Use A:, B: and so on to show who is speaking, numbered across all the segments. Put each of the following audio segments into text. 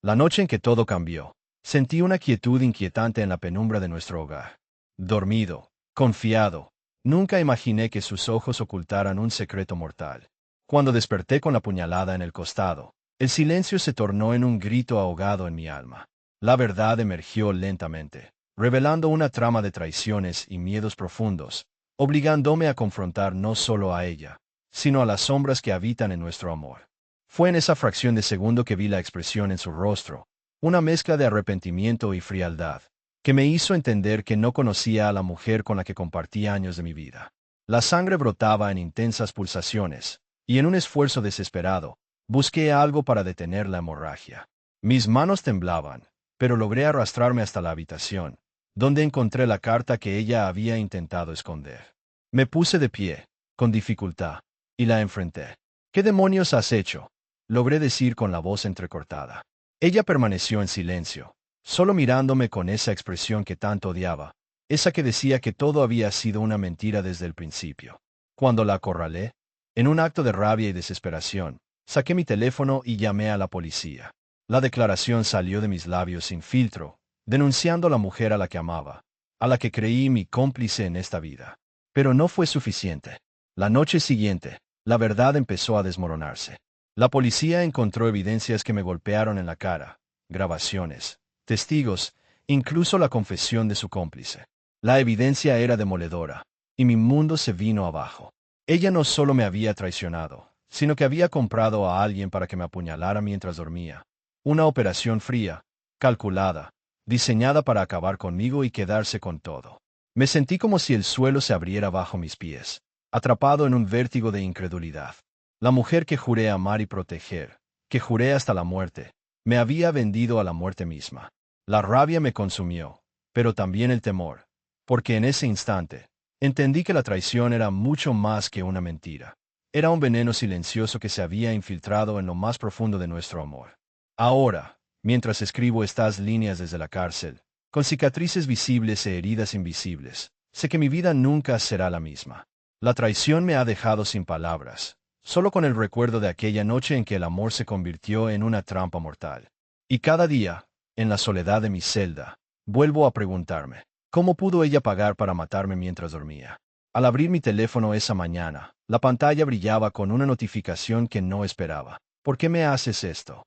A: La noche en que todo cambió, sentí una quietud inquietante en la penumbra de nuestro hogar. Dormido, confiado, nunca imaginé que sus ojos ocultaran un secreto mortal. Cuando desperté con la puñalada en el costado, el silencio se tornó en un grito ahogado en mi alma. La verdad emergió lentamente, revelando una trama de traiciones y miedos profundos, obligándome a confrontar no solo a ella, sino a las sombras que habitan en nuestro amor. Fue en esa fracción de segundo que vi la expresión en su rostro, una mezcla de arrepentimiento y frialdad, que me hizo entender que no conocía a la mujer con la que compartía años de mi vida. La sangre brotaba en intensas pulsaciones, y en un esfuerzo desesperado, busqué algo para detener la hemorragia. Mis manos temblaban, pero logré arrastrarme hasta la habitación, donde encontré la carta que ella había intentado esconder. Me puse de pie, con dificultad, y la enfrenté. ¿Qué demonios has hecho?, logré decir con la voz entrecortada. Ella permaneció en silencio, solo mirándome con esa expresión que tanto odiaba, esa que decía que todo había sido una mentira desde el principio. Cuando la acorralé, en un acto de rabia y desesperación, saqué mi teléfono y llamé a la policía. La declaración salió de mis labios sin filtro, denunciando a la mujer a la que amaba, a la que creí mi cómplice en esta vida. Pero no fue suficiente. La noche siguiente, la verdad empezó a desmoronarse. La policía encontró evidencias que me golpearon en la cara, grabaciones, testigos, incluso la confesión de su cómplice. La evidencia era demoledora, y mi mundo se vino abajo. Ella no solo me había traicionado, sino que había comprado a alguien para que me apuñalara mientras dormía. Una operación fría, calculada, diseñada para acabar conmigo y quedarse con todo. Me sentí como si el suelo se abriera bajo mis pies, atrapado en un vértigo de incredulidad. La mujer que juré amar y proteger, que juré hasta la muerte, me había vendido a la muerte misma. La rabia me consumió, pero también el temor, porque en ese instante, entendí que la traición era mucho más que una mentira. Era un veneno silencioso que se había infiltrado en lo más profundo de nuestro amor. Ahora, mientras escribo estas líneas desde la cárcel, con cicatrices visibles e heridas invisibles, sé que mi vida nunca será la misma. La traición me ha dejado sin palabras, solo con el recuerdo de aquella noche en que el amor se convirtió en una trampa mortal. Y cada día, en la soledad de mi celda, vuelvo a preguntarme, ¿cómo pudo ella pagar para matarme mientras dormía? Al abrir mi teléfono esa mañana, la pantalla brillaba con una notificación que no esperaba. ¿Por qué me haces esto?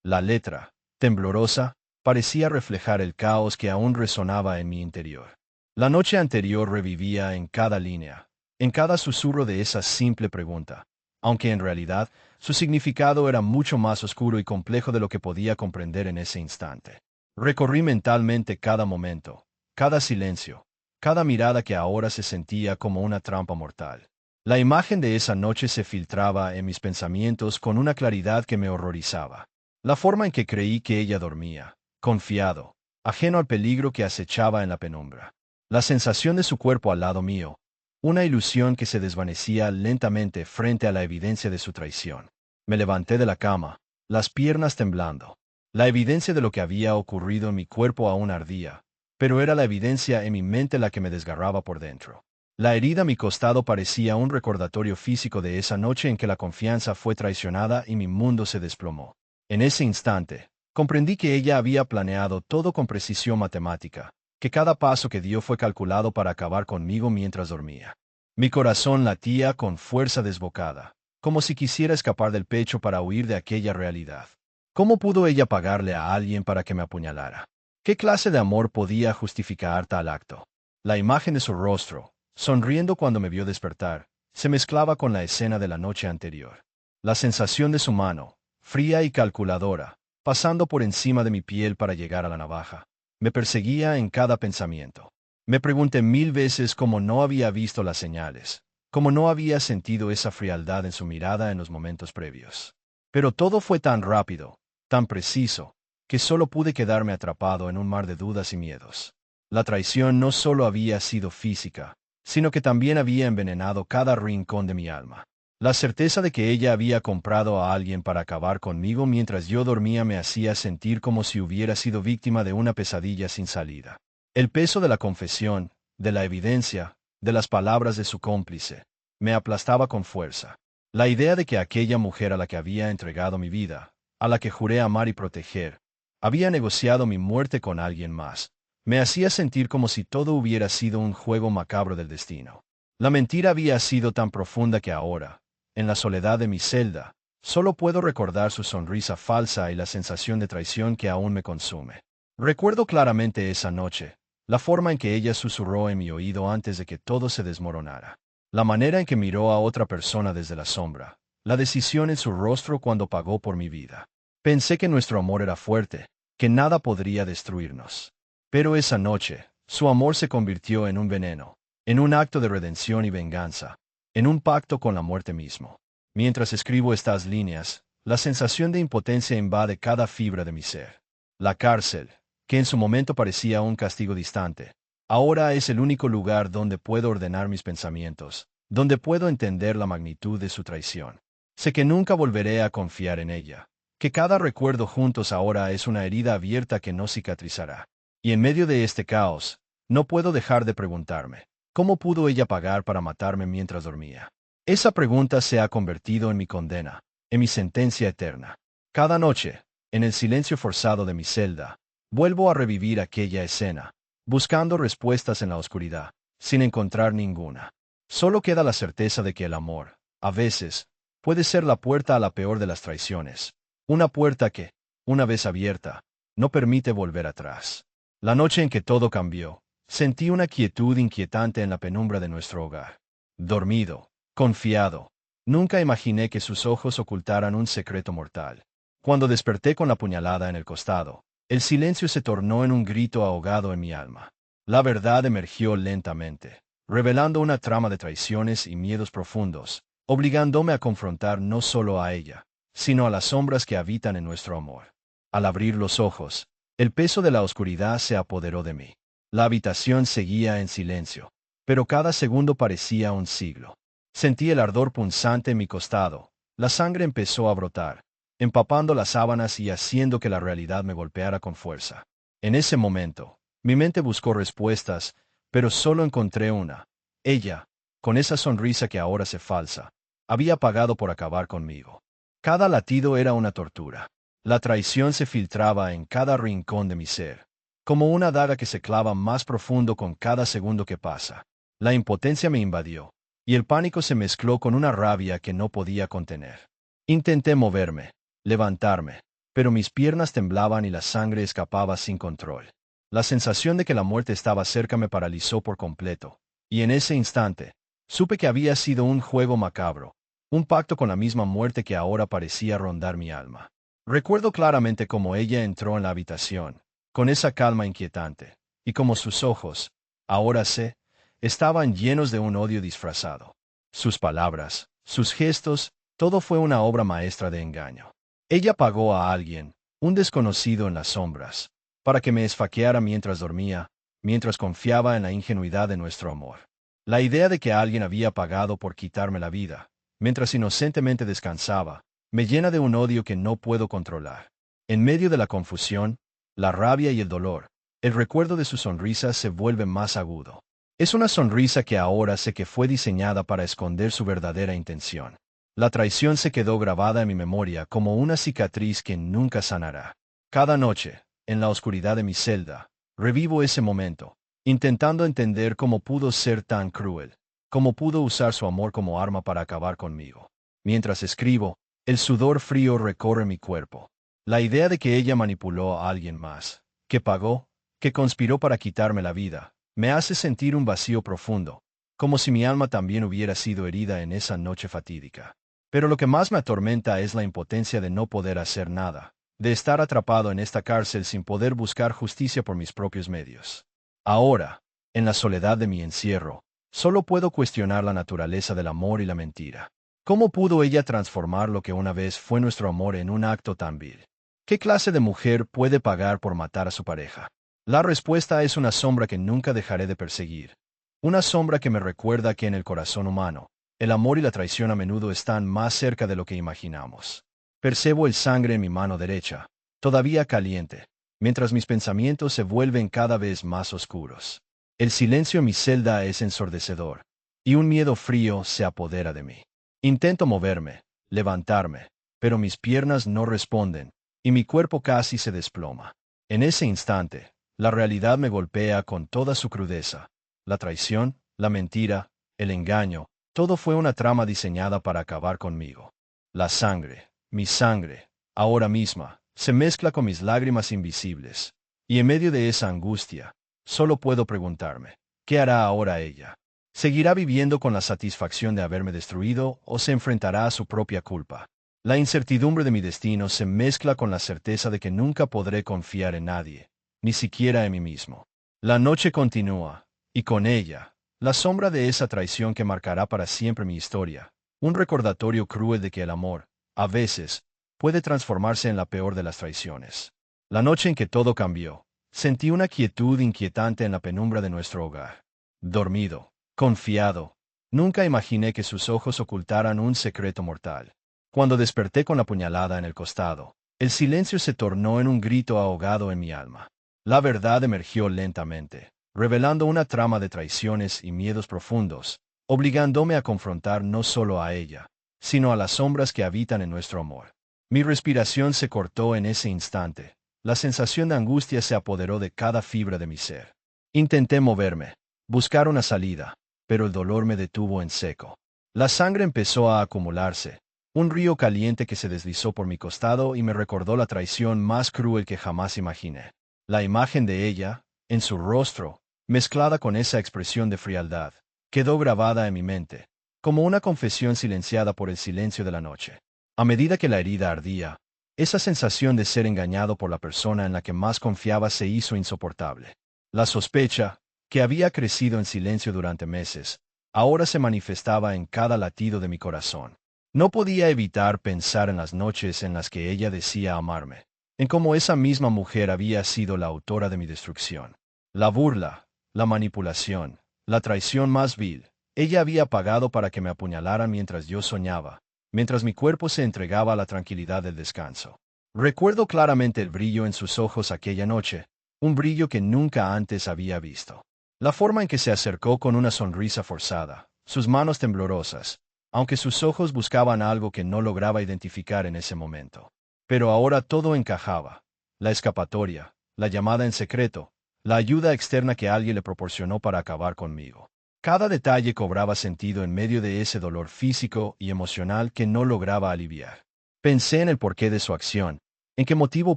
A: La letra, temblorosa, parecía reflejar el caos que aún resonaba en mi interior. La noche anterior revivía en cada línea, en cada susurro de esa simple pregunta, aunque en realidad su significado era mucho más oscuro y complejo de lo que podía comprender en ese instante. Recorrí mentalmente cada momento, cada silencio, cada mirada que ahora se sentía como una trampa mortal. La imagen de esa noche se filtraba en mis pensamientos con una claridad que me horrorizaba. La forma en que creí que ella dormía, confiado, ajeno al peligro que acechaba en la penumbra. La sensación de su cuerpo al lado mío, una ilusión que se desvanecía lentamente frente a la evidencia de su traición. Me levanté de la cama, las piernas temblando. La evidencia de lo que había ocurrido en mi cuerpo aún ardía, pero era la evidencia en mi mente la que me desgarraba por dentro. La herida a mi costado parecía un recordatorio físico de esa noche en que la confianza fue traicionada y mi mundo se desplomó. En ese instante, comprendí que ella había planeado todo con precisión matemática, que cada paso que dio fue calculado para acabar conmigo mientras dormía. Mi corazón latía con fuerza desbocada, como si quisiera escapar del pecho para huir de aquella realidad. ¿Cómo pudo ella pagarle a alguien para que me apuñalara? ¿Qué clase de amor podía justificar tal acto? La imagen de su rostro, sonriendo cuando me vio despertar, se mezclaba con la escena de la noche anterior. La sensación de su mano, fría y calculadora, pasando por encima de mi piel para llegar a la navaja, me perseguía en cada pensamiento. Me pregunté 1000 veces cómo no había visto las señales, cómo no había sentido esa frialdad en su mirada en los momentos previos. Pero todo fue tan rápido, tan preciso, que solo pude quedarme atrapado en un mar de dudas y miedos. La traición no solo había sido física, sino que también había envenenado cada rincón de mi alma. La certeza de que ella había comprado a alguien para acabar conmigo mientras yo dormía me hacía sentir como si hubiera sido víctima de una pesadilla sin salida. El peso de la confesión, de la evidencia, de las palabras de su cómplice, me aplastaba con fuerza. La idea de que aquella mujer a la que había entregado mi vida, a la que juré amar y proteger, Había negociado mi muerte con alguien más. Me hacía sentir como si todo hubiera sido un juego macabro del destino. La mentira había sido tan profunda que ahora, en la soledad de mi celda, solo puedo recordar su sonrisa falsa y la sensación de traición que aún me consume. Recuerdo claramente esa noche, la forma en que ella susurró en mi oído antes de que todo se desmoronara. La manera en que miró a otra persona desde la sombra. La decisión en su rostro cuando pagó por mi vida. Pensé que nuestro amor era fuerte, que nada podría destruirnos. Pero esa noche, su amor se convirtió en un veneno, en un acto de redención y venganza, en un pacto con la muerte mismo. Mientras escribo estas líneas, la sensación de impotencia invade cada fibra de mi ser. La cárcel, que en su momento parecía un castigo distante, ahora es el único lugar donde puedo ordenar mis pensamientos, donde puedo entender la magnitud de su traición. Sé que nunca volveré a confiar en ella, que cada recuerdo juntos ahora es una herida abierta que no cicatrizará. Y en medio de este caos, no puedo dejar de preguntarme, ¿cómo pudo ella pagar para matarme mientras dormía? Esa pregunta se ha convertido en mi condena, en mi sentencia eterna. Cada noche, en el silencio forzado de mi celda, vuelvo a revivir aquella escena, buscando respuestas en la oscuridad, sin encontrar ninguna. Solo queda la certeza de que el amor, a veces, puede ser la puerta a la peor de las traiciones. Una puerta que, una vez abierta, no permite volver atrás. La noche en que todo cambió, sentí una quietud inquietante en la penumbra de nuestro hogar. Dormido, confiado, nunca imaginé que sus ojos ocultaran un secreto mortal. Cuando desperté con la puñalada en el costado, el silencio se tornó en un grito ahogado en mi alma. La verdad emergió lentamente, revelando una trama de traiciones y miedos profundos, obligándome a confrontar no solo a ella, sino a las sombras que habitan en nuestro amor. Al abrir los ojos, el peso de la oscuridad se apoderó de mí. La habitación seguía en silencio, pero cada segundo parecía un siglo. Sentí el ardor punzante en mi costado, la sangre empezó a brotar, empapando las sábanas y haciendo que la realidad me golpeara con fuerza. En ese momento, mi mente buscó respuestas, pero solo encontré una. Ella, con esa sonrisa que ahora se falsa, había pagado por acabar conmigo. Cada latido era una tortura. La traición se filtraba en cada rincón de mi ser, como una daga que se clava más profundo con cada segundo que pasa. La impotencia me invadió, y el pánico se mezcló con una rabia que no podía contener. Intenté moverme, levantarme, pero mis piernas temblaban y la sangre escapaba sin control. La sensación de que la muerte estaba cerca me paralizó por completo, y en ese instante, supe que había sido un juego macabro, un pacto con la misma muerte que ahora parecía rondar mi alma. Recuerdo claramente cómo ella entró en la habitación, con esa calma inquietante, y cómo sus ojos, ahora sé, estaban llenos de un odio disfrazado. Sus palabras, sus gestos, todo fue una obra maestra de engaño. Ella pagó a alguien, un desconocido en las sombras, para que me esfaqueara mientras dormía, mientras confiaba en la ingenuidad de nuestro amor. La idea de que alguien había pagado por quitarme la vida, mientras inocentemente descansaba, me llena de un odio que no puedo controlar. En medio de la confusión, la rabia y el dolor, el recuerdo de su sonrisa se vuelve más agudo. Es una sonrisa que ahora sé que fue diseñada para esconder su verdadera intención. La traición se quedó grabada en mi memoria como una cicatriz que nunca sanará. Cada noche, en la oscuridad de mi celda, revivo ese momento, intentando entender cómo pudo ser tan cruel, cómo pudo usar su amor como arma para acabar conmigo. Mientras escribo, el sudor frío recorre mi cuerpo. La idea de que ella manipuló a alguien más, que pagó, que conspiró para quitarme la vida, me hace sentir un vacío profundo, como si mi alma también hubiera sido herida en esa noche fatídica. Pero lo que más me atormenta es la impotencia de no poder hacer nada, de estar atrapado en esta cárcel sin poder buscar justicia por mis propios medios. Ahora, en la soledad de mi encierro, solo puedo cuestionar la naturaleza del amor y la mentira. ¿Cómo pudo ella transformar lo que una vez fue nuestro amor en un acto tan vil? ¿Qué clase de mujer puede pagar por matar a su pareja? La respuesta es una sombra que nunca dejaré de perseguir. Una sombra que me recuerda que en el corazón humano, el amor y la traición a menudo están más cerca de lo que imaginamos. Percebo el sangre en mi mano derecha, todavía caliente, mientras mis pensamientos se vuelven cada vez más oscuros. El silencio en mi celda es ensordecedor, y un miedo frío se apodera de mí. Intento moverme, levantarme, pero mis piernas no responden, y mi cuerpo casi se desploma. En ese instante, la realidad me golpea con toda su crudeza. La traición, la mentira, el engaño, todo fue una trama diseñada para acabar conmigo. La sangre, mi sangre, ahora misma, se mezcla con mis lágrimas invisibles. Y en medio de esa angustia, solo puedo preguntarme, ¿qué hará ahora ella? ¿Seguirá viviendo con la satisfacción de haberme destruido o se enfrentará a su propia culpa? La incertidumbre de mi destino se mezcla con la certeza de que nunca podré confiar en nadie, ni siquiera en mí mismo. La noche continúa, y con ella, la sombra de esa traición que marcará para siempre mi historia, un recordatorio cruel de que el amor, a veces, puede transformarse en la peor de las traiciones. La noche en que todo cambió, sentí una quietud inquietante en la penumbra de nuestro hogar. Dormido, confiado, nunca imaginé que sus ojos ocultaran un secreto mortal. Cuando desperté con la puñalada en el costado, el silencio se tornó en un grito ahogado en mi alma. La verdad emergió lentamente, revelando una trama de traiciones y miedos profundos, obligándome a confrontar no solo a ella, sino a las sombras que habitan en nuestro amor. Mi respiración se cortó en ese instante. La sensación de angustia se apoderó de cada fibra de mi ser. Intenté moverme, buscar una salida, pero el dolor me detuvo en seco. La sangre empezó a acumularse, un río caliente que se deslizó por mi costado y me recordó la traición más cruel que jamás imaginé. La imagen de ella, en su rostro, mezclada con esa expresión de frialdad, quedó grabada en mi mente, como una confesión silenciada por el silencio de la noche. A medida que la herida ardía, esa sensación de ser engañado por la persona en la que más confiaba se hizo insoportable. La sospecha, que había crecido en silencio durante meses, ahora se manifestaba en cada latido de mi corazón. No podía evitar pensar en las noches en las que ella decía amarme, en cómo esa misma mujer había sido la autora de mi destrucción. La burla, la manipulación, la traición más vil, ella había pagado para que me apuñalaran mientras yo soñaba, mientras mi cuerpo se entregaba a la tranquilidad del descanso. Recuerdo claramente el brillo en sus ojos aquella noche, un brillo que nunca antes había visto. La forma en que se acercó con una sonrisa forzada, sus manos temblorosas, aunque sus ojos buscaban algo que no lograba identificar en ese momento. Pero ahora todo encajaba. La escapatoria, la llamada en secreto, la ayuda externa que alguien le proporcionó para acabar conmigo. Cada detalle cobraba sentido en medio de ese dolor físico y emocional que no lograba aliviar. Pensé en el porqué de su acción, en qué motivo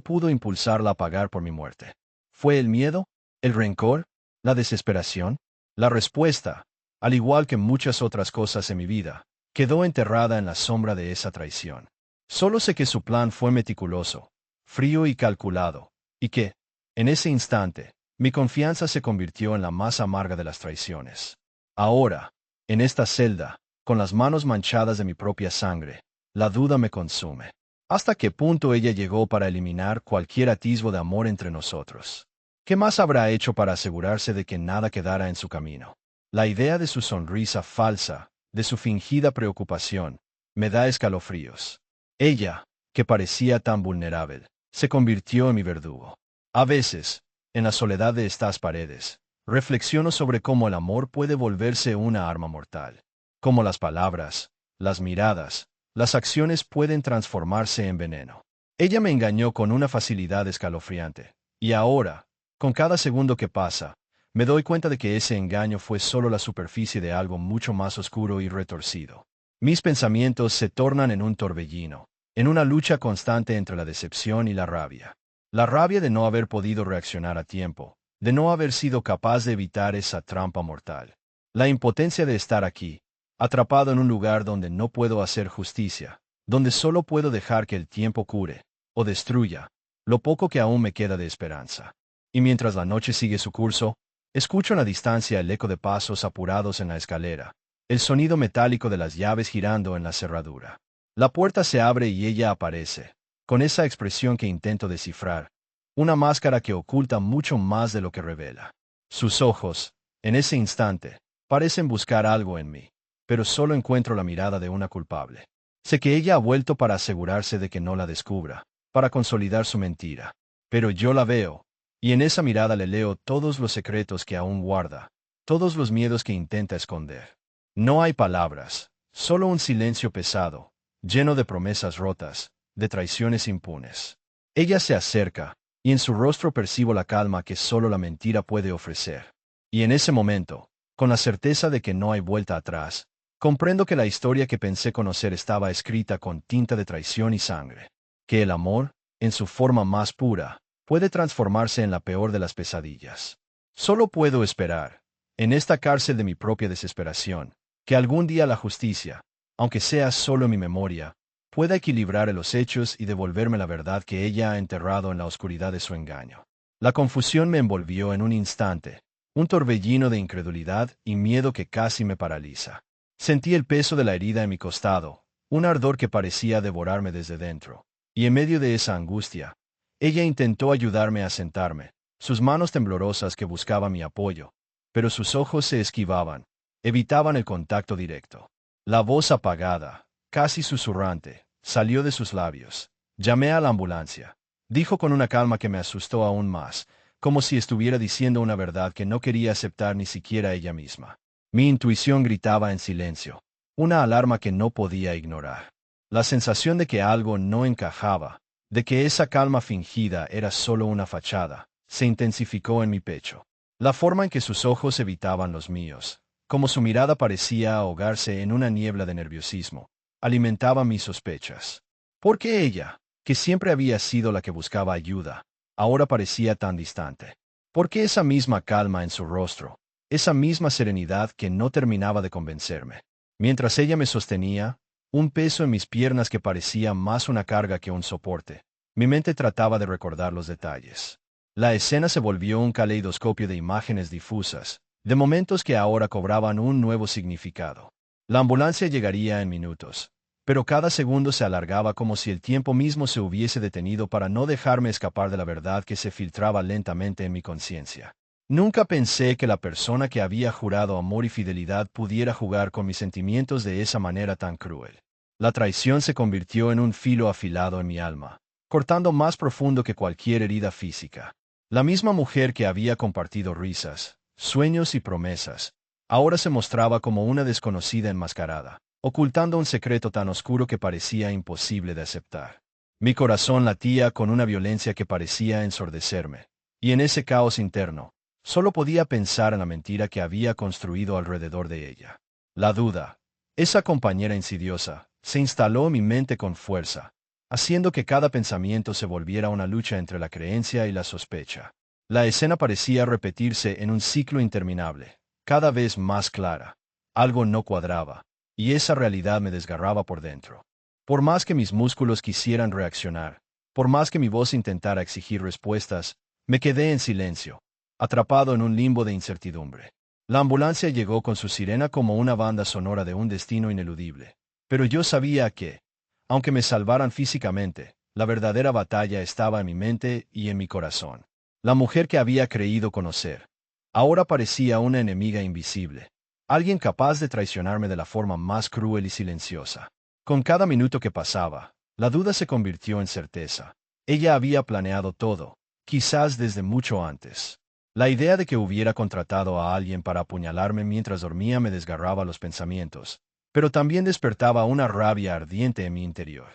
A: pudo impulsarla a pagar por mi muerte. ¿Fue el miedo? ¿El rencor? ¿La desesperación? La respuesta, al igual que muchas otras cosas en mi vida, quedó enterrada en la sombra de esa traición. Solo sé que su plan fue meticuloso, frío y calculado, y que, en ese instante, mi confianza se convirtió en la más amarga de las traiciones. Ahora, en esta celda, con las manos manchadas de mi propia sangre, la duda me consume. ¿Hasta qué punto ella llegó para eliminar cualquier atisbo de amor entre nosotros? ¿Qué más habrá hecho para asegurarse de que nada quedara en su camino? La idea de su sonrisa falsa, de su fingida preocupación, me da escalofríos. Ella, que parecía tan vulnerable, se convirtió en mi verdugo. A veces, en la soledad de estas paredes, reflexiono sobre cómo el amor puede volverse una arma mortal. Cómo las palabras, las miradas, las acciones pueden transformarse en veneno. Ella me engañó con una facilidad escalofriante, y ahora, con cada segundo que pasa, me doy cuenta de que ese engaño fue solo la superficie de algo mucho más oscuro y retorcido. Mis pensamientos se tornan en un torbellino, en una lucha constante entre la decepción y la rabia. La rabia de no haber podido reaccionar a tiempo, de no haber sido capaz de evitar esa trampa mortal. La impotencia de estar aquí, atrapado en un lugar donde no puedo hacer justicia, donde solo puedo dejar que el tiempo cure, o destruya, lo poco que aún me queda de esperanza. Y mientras la noche sigue su curso, escucho en la distancia el eco de pasos apurados en la escalera, el sonido metálico de las llaves girando en la cerradura. La puerta se abre y ella aparece, con esa expresión que intento descifrar, una máscara que oculta mucho más de lo que revela. Sus ojos, en ese instante, parecen buscar algo en mí, pero solo encuentro la mirada de una culpable. Sé que ella ha vuelto para asegurarse de que no la descubra, para consolidar su mentira. Pero yo la veo, y en esa mirada le leo todos los secretos que aún guarda, todos los miedos que intenta esconder. No hay palabras, solo un silencio pesado, lleno de promesas rotas, de traiciones impunes. Ella se acerca, y en su rostro percibo la calma que solo la mentira puede ofrecer. Y en ese momento, con la certeza de que no hay vuelta atrás, comprendo que la historia que pensé conocer estaba escrita con tinta de traición y sangre. Que el amor, en su forma más pura, puede transformarse en la peor de las pesadillas. Solo puedo esperar, en esta cárcel de mi propia desesperación, que algún día la justicia, aunque sea solo en mi memoria, pueda equilibrar los hechos y devolverme la verdad que ella ha enterrado en la oscuridad de su engaño. La confusión me envolvió en un instante, un torbellino de incredulidad y miedo que casi me paraliza. Sentí el peso de la herida en mi costado, un ardor que parecía devorarme desde dentro, y en medio de esa angustia, ella intentó ayudarme a sentarme, sus manos temblorosas que buscaban mi apoyo, pero sus ojos se esquivaban, evitaban el contacto directo. La voz apagada, casi susurrante, salió de sus labios. Llamé a la ambulancia, dijo con una calma que me asustó aún más, como si estuviera diciendo una verdad que no quería aceptar ni siquiera ella misma. Mi intuición gritaba en silencio, una alarma que no podía ignorar. La sensación de que algo no encajaba, de que esa calma fingida era solo una fachada, se intensificó en mi pecho. La forma en que sus ojos evitaban los míos, como su mirada parecía ahogarse en una niebla de nerviosismo, alimentaba mis sospechas. ¿Por qué ella, que siempre había sido la que buscaba ayuda, ahora parecía tan distante? ¿Por qué esa misma calma en su rostro, esa misma serenidad que no terminaba de convencerme? Mientras ella me sostenía, un peso en mis piernas que parecía más una carga que un soporte, mi mente trataba de recordar los detalles. La escena se volvió un caleidoscopio de imágenes difusas, de momentos que ahora cobraban un nuevo significado. La ambulancia llegaría en minutos, pero cada segundo se alargaba como si el tiempo mismo se hubiese detenido para no dejarme escapar de la verdad que se filtraba lentamente en mi conciencia. Nunca pensé que la persona que había jurado amor y fidelidad pudiera jugar con mis sentimientos de esa manera tan cruel. La traición se convirtió en un filo afilado en mi alma, cortando más profundo que cualquier herida física. La misma mujer que había compartido risas, sueños y promesas, ahora se mostraba como una desconocida enmascarada, ocultando un secreto tan oscuro que parecía imposible de aceptar. Mi corazón latía con una violencia que parecía ensordecerme, y en ese caos interno, solo podía pensar en la mentira que había construido alrededor de ella. La duda, esa compañera insidiosa, se instaló en mi mente con fuerza, haciendo que cada pensamiento se volviera una lucha entre la creencia y la sospecha. La escena parecía repetirse en un ciclo interminable, cada vez más clara. Algo no cuadraba, y esa realidad me desgarraba por dentro. Por más que mis músculos quisieran reaccionar, por más que mi voz intentara exigir respuestas, me quedé en silencio, atrapado en un limbo de incertidumbre. La ambulancia llegó con su sirena como una banda sonora de un destino ineludible, pero yo sabía que, aunque me salvaran físicamente, la verdadera batalla estaba en mi mente y en mi corazón. La mujer que había creído conocer, ahora parecía una enemiga invisible, alguien capaz de traicionarme de la forma más cruel y silenciosa. Con cada minuto que pasaba, la duda se convirtió en certeza. Ella había planeado todo, quizás desde mucho antes. La idea de que hubiera contratado a alguien para apuñalarme mientras dormía me desgarraba los pensamientos, pero también despertaba una rabia ardiente en mi interior.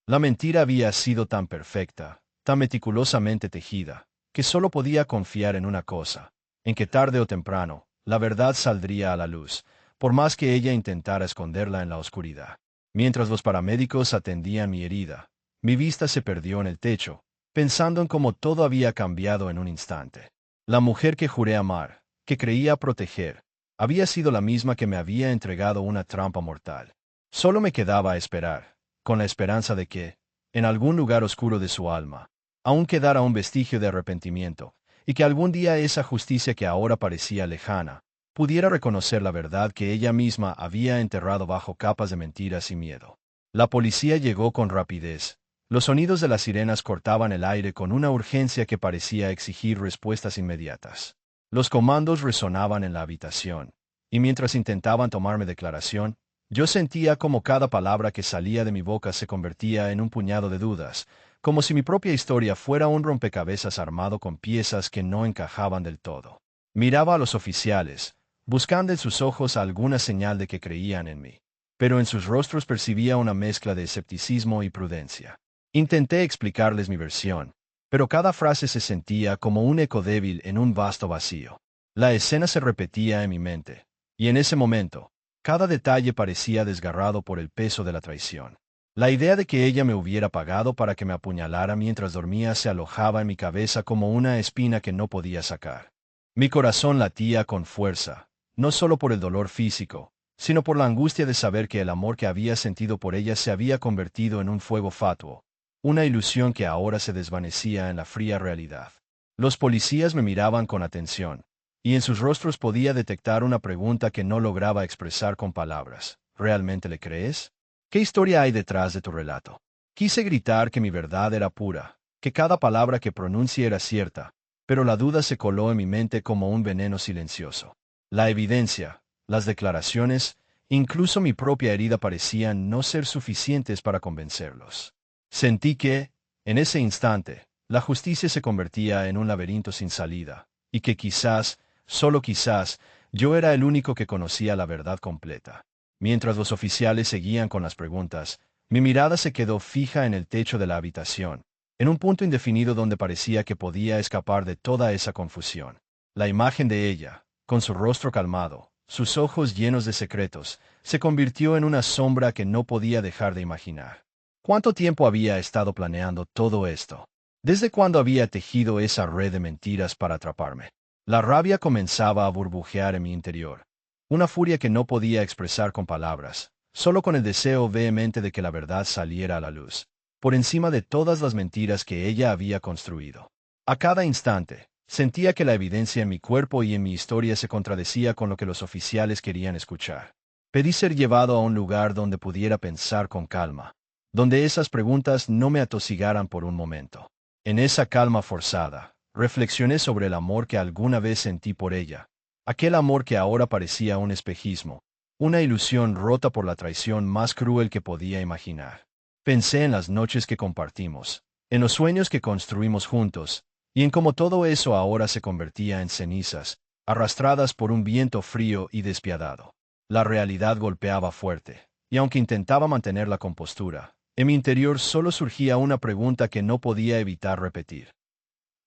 A: La mentira había sido tan perfecta, tan meticulosamente tejida, que solo podía confiar en una cosa, en que tarde o temprano, la verdad saldría a la luz, por más que ella intentara esconderla en la oscuridad. Mientras los paramédicos atendían mi herida, mi vista se perdió en el techo, pensando en cómo todo había cambiado en un instante. La mujer que juré amar, que creía proteger, había sido la misma que me había entregado una trampa mortal. Solo me quedaba esperar, con la esperanza de que, en algún lugar oscuro de su alma, aún quedara un vestigio de arrepentimiento, y que algún día esa justicia que ahora parecía lejana, pudiera reconocer la verdad que ella misma había enterrado bajo capas de mentiras y miedo. La policía llegó con rapidez. Los sonidos de las sirenas cortaban el aire con una urgencia que parecía exigir respuestas inmediatas. Los comandos resonaban en la habitación, y mientras intentaban tomarme declaración, yo sentía como cada palabra que salía de mi boca se convertía en un puñado de dudas, como si mi propia historia fuera un rompecabezas armado con piezas que no encajaban del todo. Miraba a los oficiales, buscando en sus ojos alguna señal de que creían en mí, pero en sus rostros percibía una mezcla de escepticismo y prudencia. Intenté explicarles mi versión, pero cada frase se sentía como un eco débil en un vasto vacío. La escena se repetía en mi mente, y en ese momento, cada detalle parecía desgarrado por el peso de la traición. La idea de que ella me hubiera pagado para que me apuñalara mientras dormía se alojaba en mi cabeza como una espina que no podía sacar. Mi corazón latía con fuerza, no solo por el dolor físico, sino por la angustia de saber que el amor que había sentido por ella se había convertido en un fuego fatuo, una ilusión que ahora se desvanecía en la fría realidad. Los policías me miraban con atención, y en sus rostros podía detectar una pregunta que no lograba expresar con palabras. ¿Realmente le crees? ¿Qué historia hay detrás de tu relato? Quise gritar que mi verdad era pura, que cada palabra que pronuncie era cierta, pero la duda se coló en mi mente como un veneno silencioso. La evidencia, las declaraciones, incluso mi propia herida parecían no ser suficientes para convencerlos. Sentí que, en ese instante, la justicia se convertía en un laberinto sin salida, y que quizás, solo quizás, yo era el único que conocía la verdad completa. Mientras los oficiales seguían con las preguntas, mi mirada se quedó fija en el techo de la habitación, en un punto indefinido donde parecía que podía escapar de toda esa confusión. La imagen de ella, con su rostro calmado, sus ojos llenos de secretos, se convirtió en una sombra que no podía dejar de imaginar. ¿Cuánto tiempo había estado planeando todo esto? ¿Desde cuándo había tejido esa red de mentiras para atraparme? La rabia comenzaba a burbujear en mi interior, una furia que no podía expresar con palabras, solo con el deseo vehemente de que la verdad saliera a la luz, por encima de todas las mentiras que ella había construido. A cada instante, sentía que la evidencia en mi cuerpo y en mi historia se contradecía con lo que los oficiales querían escuchar. Pedí ser llevado a un lugar donde pudiera pensar con calma, donde esas preguntas no me atosigaran por un momento. En esa calma forzada, reflexioné sobre el amor que alguna vez sentí por ella, aquel amor que ahora parecía un espejismo, una ilusión rota por la traición más cruel que podía imaginar. Pensé en las noches que compartimos, en los sueños que construimos juntos, y en cómo todo eso ahora se convertía en cenizas, arrastradas por un viento frío y despiadado. La realidad golpeaba fuerte, y aunque intentaba mantener la compostura, en mi interior solo surgía una pregunta que no podía evitar repetir.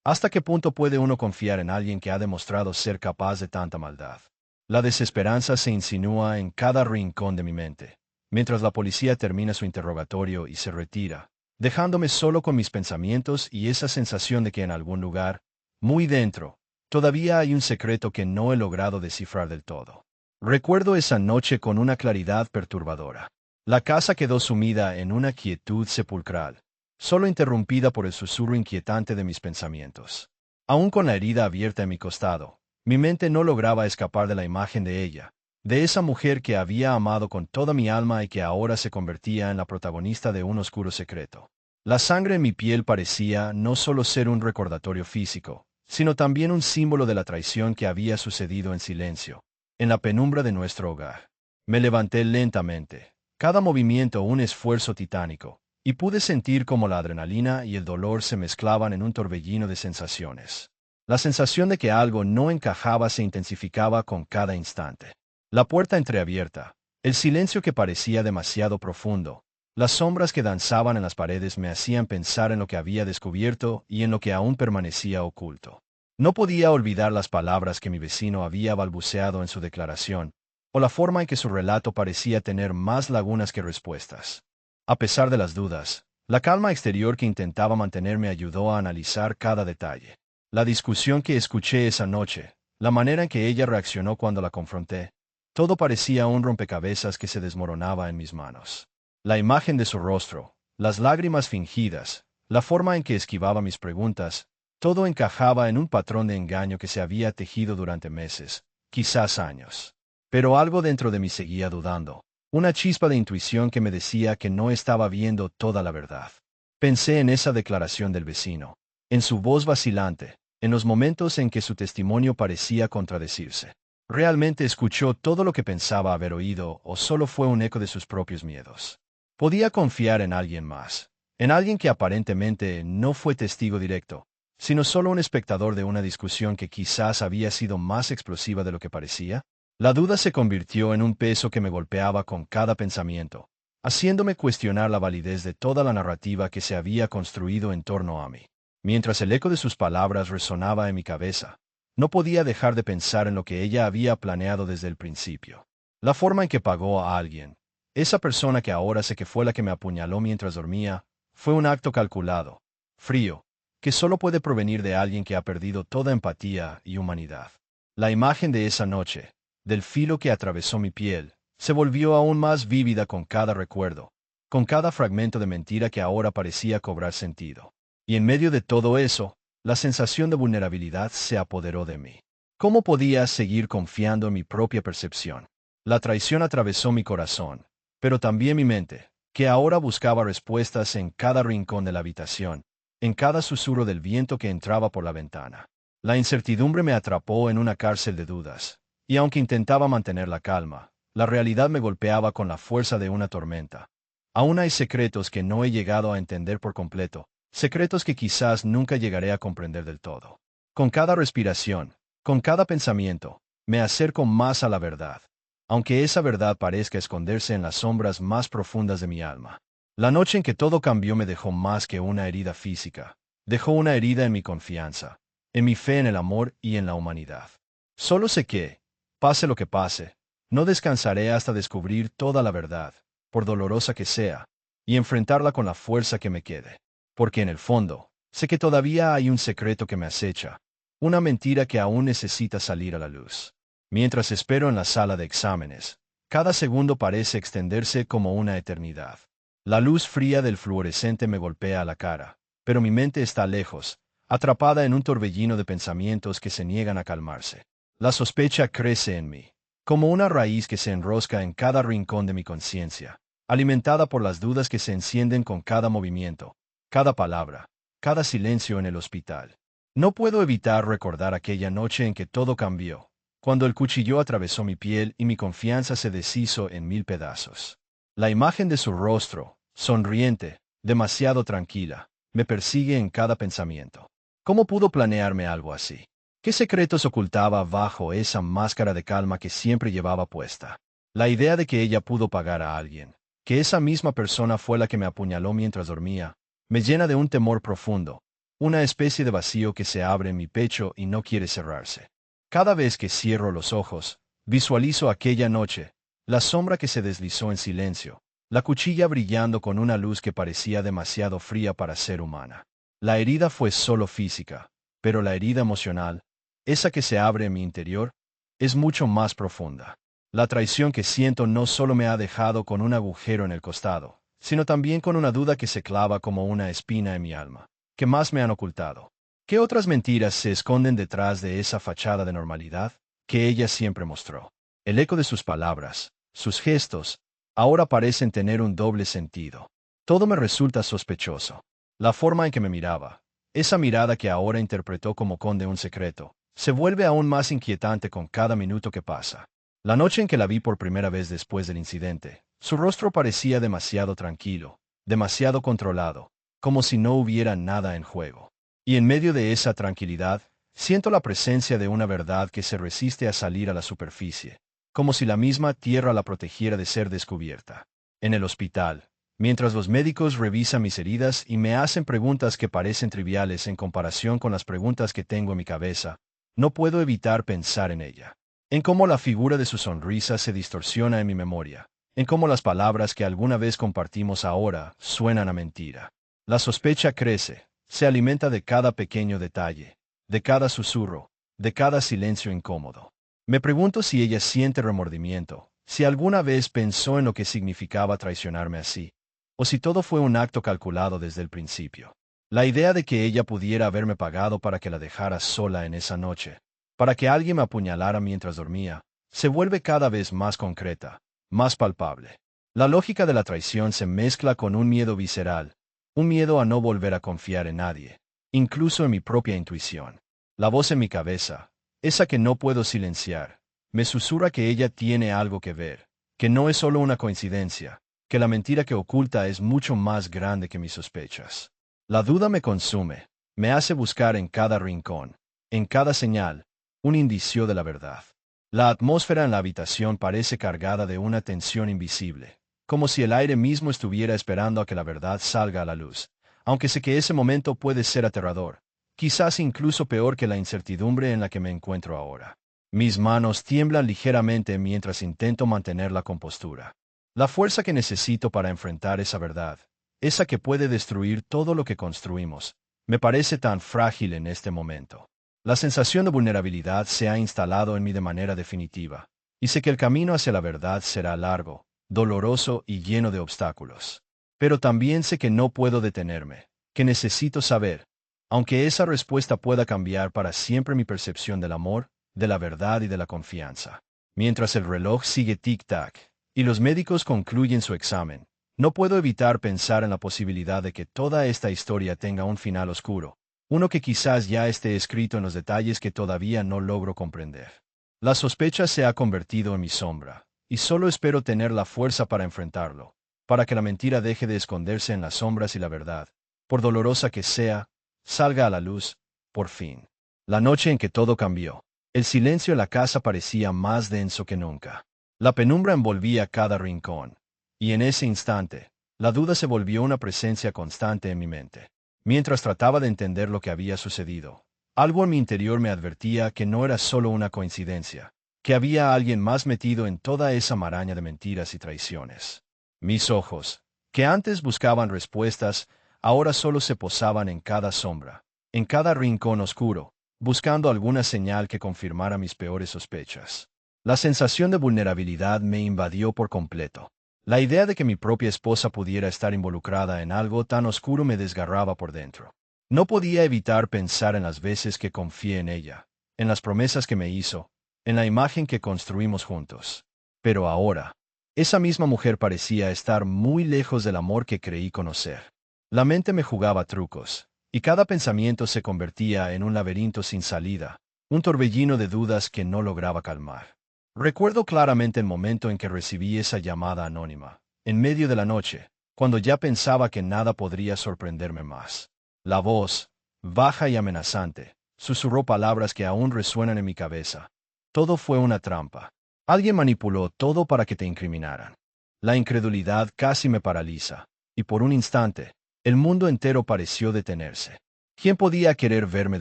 A: ¿Hasta qué punto puede uno confiar en alguien que ha demostrado ser capaz de tanta maldad? La desesperanza se insinúa en cada rincón de mi mente, mientras la policía termina su interrogatorio y se retira, dejándome solo con mis pensamientos y esa sensación de que en algún lugar, muy dentro, todavía hay un secreto que no he logrado descifrar del todo. Recuerdo esa noche con una claridad perturbadora. La casa quedó sumida en una quietud sepulcral, solo interrumpida por el susurro inquietante de mis pensamientos. Aún con la herida abierta en mi costado, mi mente no lograba escapar de la imagen de ella, de esa mujer que había amado con toda mi alma y que ahora se convertía en la protagonista de un oscuro secreto. La sangre en mi piel parecía no solo ser un recordatorio físico, sino también un símbolo de la traición que había sucedido en silencio, en la penumbra de nuestro hogar. Me levanté lentamente, cada movimiento un esfuerzo titánico, y pude sentir cómo la adrenalina y el dolor se mezclaban en un torbellino de sensaciones. La sensación de que algo no encajaba se intensificaba con cada instante. La puerta entreabierta, el silencio que parecía demasiado profundo, las sombras que danzaban en las paredes me hacían pensar en lo que había descubierto y en lo que aún permanecía oculto. No podía olvidar las palabras que mi vecino había balbuceado en su declaración, o la forma en que su relato parecía tener más lagunas que respuestas. A pesar de las dudas, la calma exterior que intentaba mantener me ayudó a analizar cada detalle. La discusión que escuché esa noche, la manera en que ella reaccionó cuando la confronté, todo parecía un rompecabezas que se desmoronaba en mis manos. La imagen de su rostro, las lágrimas fingidas, la forma en que esquivaba mis preguntas, todo encajaba en un patrón de engaño que se había tejido durante meses, quizás años. Pero algo dentro de mí seguía dudando, una chispa de intuición que me decía que no estaba viendo toda la verdad. Pensé en esa declaración del vecino, en su voz vacilante, en los momentos en que su testimonio parecía contradecirse. ¿Realmente escuchó todo lo que pensaba haber oído o solo fue un eco de sus propios miedos? Podía confiar en alguien más, en alguien que aparentemente no fue testigo directo, sino solo un espectador de una discusión que quizás había sido más explosiva de lo que parecía. La duda se convirtió en un peso que me golpeaba con cada pensamiento, haciéndome cuestionar la validez de toda la narrativa que se había construido en torno a mí. Mientras el eco de sus palabras resonaba en mi cabeza, no podía dejar de pensar en lo que ella había planeado desde el principio. La forma en que pagó a alguien, esa persona que ahora sé que fue la que me apuñaló mientras dormía, fue un acto calculado, frío, que solo puede provenir de alguien que ha perdido toda empatía y humanidad. La imagen de esa noche, del filo que atravesó mi piel, se volvió aún más vívida con cada recuerdo, con cada fragmento de mentira que ahora parecía cobrar sentido. Y en medio de todo eso, la sensación de vulnerabilidad se apoderó de mí. ¿Cómo podía seguir confiando en mi propia percepción? La traición atravesó mi corazón, pero también mi mente, que ahora buscaba respuestas en cada rincón de la habitación, en cada susurro del viento que entraba por la ventana. La incertidumbre me atrapó en una cárcel de dudas, y aunque intentaba mantener la calma, la realidad me golpeaba con la fuerza de una tormenta. Aún hay secretos que no he llegado a entender por completo, secretos que quizás nunca llegaré a comprender del todo. Con cada respiración, con cada pensamiento, me acerco más a la verdad, aunque esa verdad parezca esconderse en las sombras más profundas de mi alma. La noche en que todo cambió me dejó más que una herida física, dejó una herida en mi confianza, en mi fe en el amor y en la humanidad. Solo sé que, pase lo que pase, no descansaré hasta descubrir toda la verdad, por dolorosa que sea, y enfrentarla con la fuerza que me quede. Porque en el fondo, sé que todavía hay un secreto que me acecha, una mentira que aún necesita salir a la luz. Mientras espero en la sala de exámenes, cada segundo parece extenderse como una eternidad. La luz fría del fluorescente me golpea la cara, pero mi mente está lejos, atrapada en un torbellino de pensamientos que se niegan a calmarse. La sospecha crece en mí, como una raíz que se enrosca en cada rincón de mi conciencia, alimentada por las dudas que se encienden con cada movimiento, cada palabra, cada silencio en el hospital. No puedo evitar recordar aquella noche en que todo cambió, cuando el cuchillo atravesó mi piel y mi confianza se deshizo en mil pedazos. La imagen de su rostro, sonriente, demasiado tranquila, me persigue en cada pensamiento. ¿Cómo pudo planearme algo así? ¿Qué secretos ocultaba bajo esa máscara de calma que siempre llevaba puesta? La idea de que ella pudo pagar a alguien, que esa misma persona fue la que me apuñaló mientras dormía, me llena de un temor profundo, una especie de vacío que se abre en mi pecho y no quiere cerrarse. Cada vez que cierro los ojos, visualizo aquella noche, la sombra que se deslizó en silencio, la cuchilla brillando con una luz que parecía demasiado fría para ser humana. La herida fue solo física, pero la herida emocional, esa que se abre en mi interior, es mucho más profunda. La traición que siento no solo me ha dejado con un agujero en el costado, sino también con una duda que se clava como una espina en mi alma. ¿Qué más me han ocultado? ¿Qué otras mentiras se esconden detrás de esa fachada de normalidad que ella siempre mostró? El eco de sus palabras, sus gestos, ahora parecen tener un doble sentido. Todo me resulta sospechoso. La forma en que me miraba, esa mirada que ahora interpretó como conde un secreto, se vuelve aún más inquietante con cada minuto que pasa. La noche en que la vi por primera vez después del incidente, su rostro parecía demasiado tranquilo, demasiado controlado, como si no hubiera nada en juego. Y en medio de esa tranquilidad, siento la presencia de una verdad que se resiste a salir a la superficie, como si la misma tierra la protegiera de ser descubierta. En el hospital, mientras los médicos revisan mis heridas y me hacen preguntas que parecen triviales en comparación con las preguntas que tengo en mi cabeza, no puedo evitar pensar en ella. En cómo la figura de su sonrisa se distorsiona en mi memoria, en cómo las palabras que alguna vez compartimos ahora suenan a mentira. La sospecha crece, se alimenta de cada pequeño detalle, de cada susurro, de cada silencio incómodo. Me pregunto si ella siente remordimiento, si alguna vez pensó en lo que significaba traicionarme así, o si todo fue un acto calculado desde el principio. La idea de que ella pudiera haberme pagado para que la dejara sola en esa noche, para que alguien me apuñalara mientras dormía, se vuelve cada vez más concreta, más palpable. La lógica de la traición se mezcla con un miedo visceral, un miedo a no volver a confiar en nadie, incluso en mi propia intuición. La voz en mi cabeza, esa que no puedo silenciar, me susurra que ella tiene algo que ver, que no es solo una coincidencia, que la mentira que oculta es mucho más grande que mis sospechas. La duda me consume, me hace buscar en cada rincón, en cada señal, un indicio de la verdad. La atmósfera en la habitación parece cargada de una tensión invisible, como si el aire mismo estuviera esperando a que la verdad salga a la luz. Aunque sé que ese momento puede ser aterrador, quizás incluso peor que la incertidumbre en la que me encuentro ahora. Mis manos tiemblan ligeramente mientras intento mantener la compostura. La fuerza que necesito para enfrentar esa verdad, esa que puede destruir todo lo que construimos, me parece tan frágil en este momento. La sensación de vulnerabilidad se ha instalado en mí de manera definitiva, y sé que el camino hacia la verdad será largo, doloroso y lleno de obstáculos. Pero también sé que no puedo detenerme, que necesito saber, aunque esa respuesta pueda cambiar para siempre mi percepción del amor, de la verdad y de la confianza. Mientras el reloj sigue tic-tac, y los médicos concluyen su examen, no puedo evitar pensar en la posibilidad de que toda esta historia tenga un final oscuro, uno que quizás ya esté escrito en los detalles que todavía no logro comprender. La sospecha se ha convertido en mi sombra, y solo espero tener la fuerza para enfrentarlo, para que la mentira deje de esconderse en las sombras y la verdad, por dolorosa que sea, salga a la luz, por fin. La noche en que todo cambió. El silencio en la casa parecía más denso que nunca. La penumbra envolvía cada rincón, y en ese instante, la duda se volvió una presencia constante en mi mente. Mientras trataba de entender lo que había sucedido, algo en mi interior me advertía que no era solo una coincidencia, que había alguien más metido en toda esa maraña de mentiras y traiciones. Mis ojos, que antes buscaban respuestas, ahora solo se posaban en cada sombra, en cada rincón oscuro, buscando alguna señal que confirmara mis peores sospechas. La sensación de vulnerabilidad me invadió por completo. La idea de que mi propia esposa pudiera estar involucrada en algo tan oscuro me desgarraba por dentro. No podía evitar pensar en las veces que confié en ella, en las promesas que me hizo, en la imagen que construimos juntos. Pero ahora, esa misma mujer parecía estar muy lejos del amor que creí conocer. La mente me jugaba trucos, y cada pensamiento se convertía en un laberinto sin salida, un torbellino de dudas que no lograba calmar. Recuerdo claramente el momento en que recibí esa llamada anónima, en medio de la noche, cuando ya pensaba que nada podría sorprenderme más. La voz, baja y amenazante, susurró palabras que aún resuenan en mi cabeza. Todo fue una trampa. Alguien manipuló todo para que te incriminaran. La incredulidad casi me paraliza, y por un instante, el mundo entero pareció detenerse. ¿Quién podía querer verme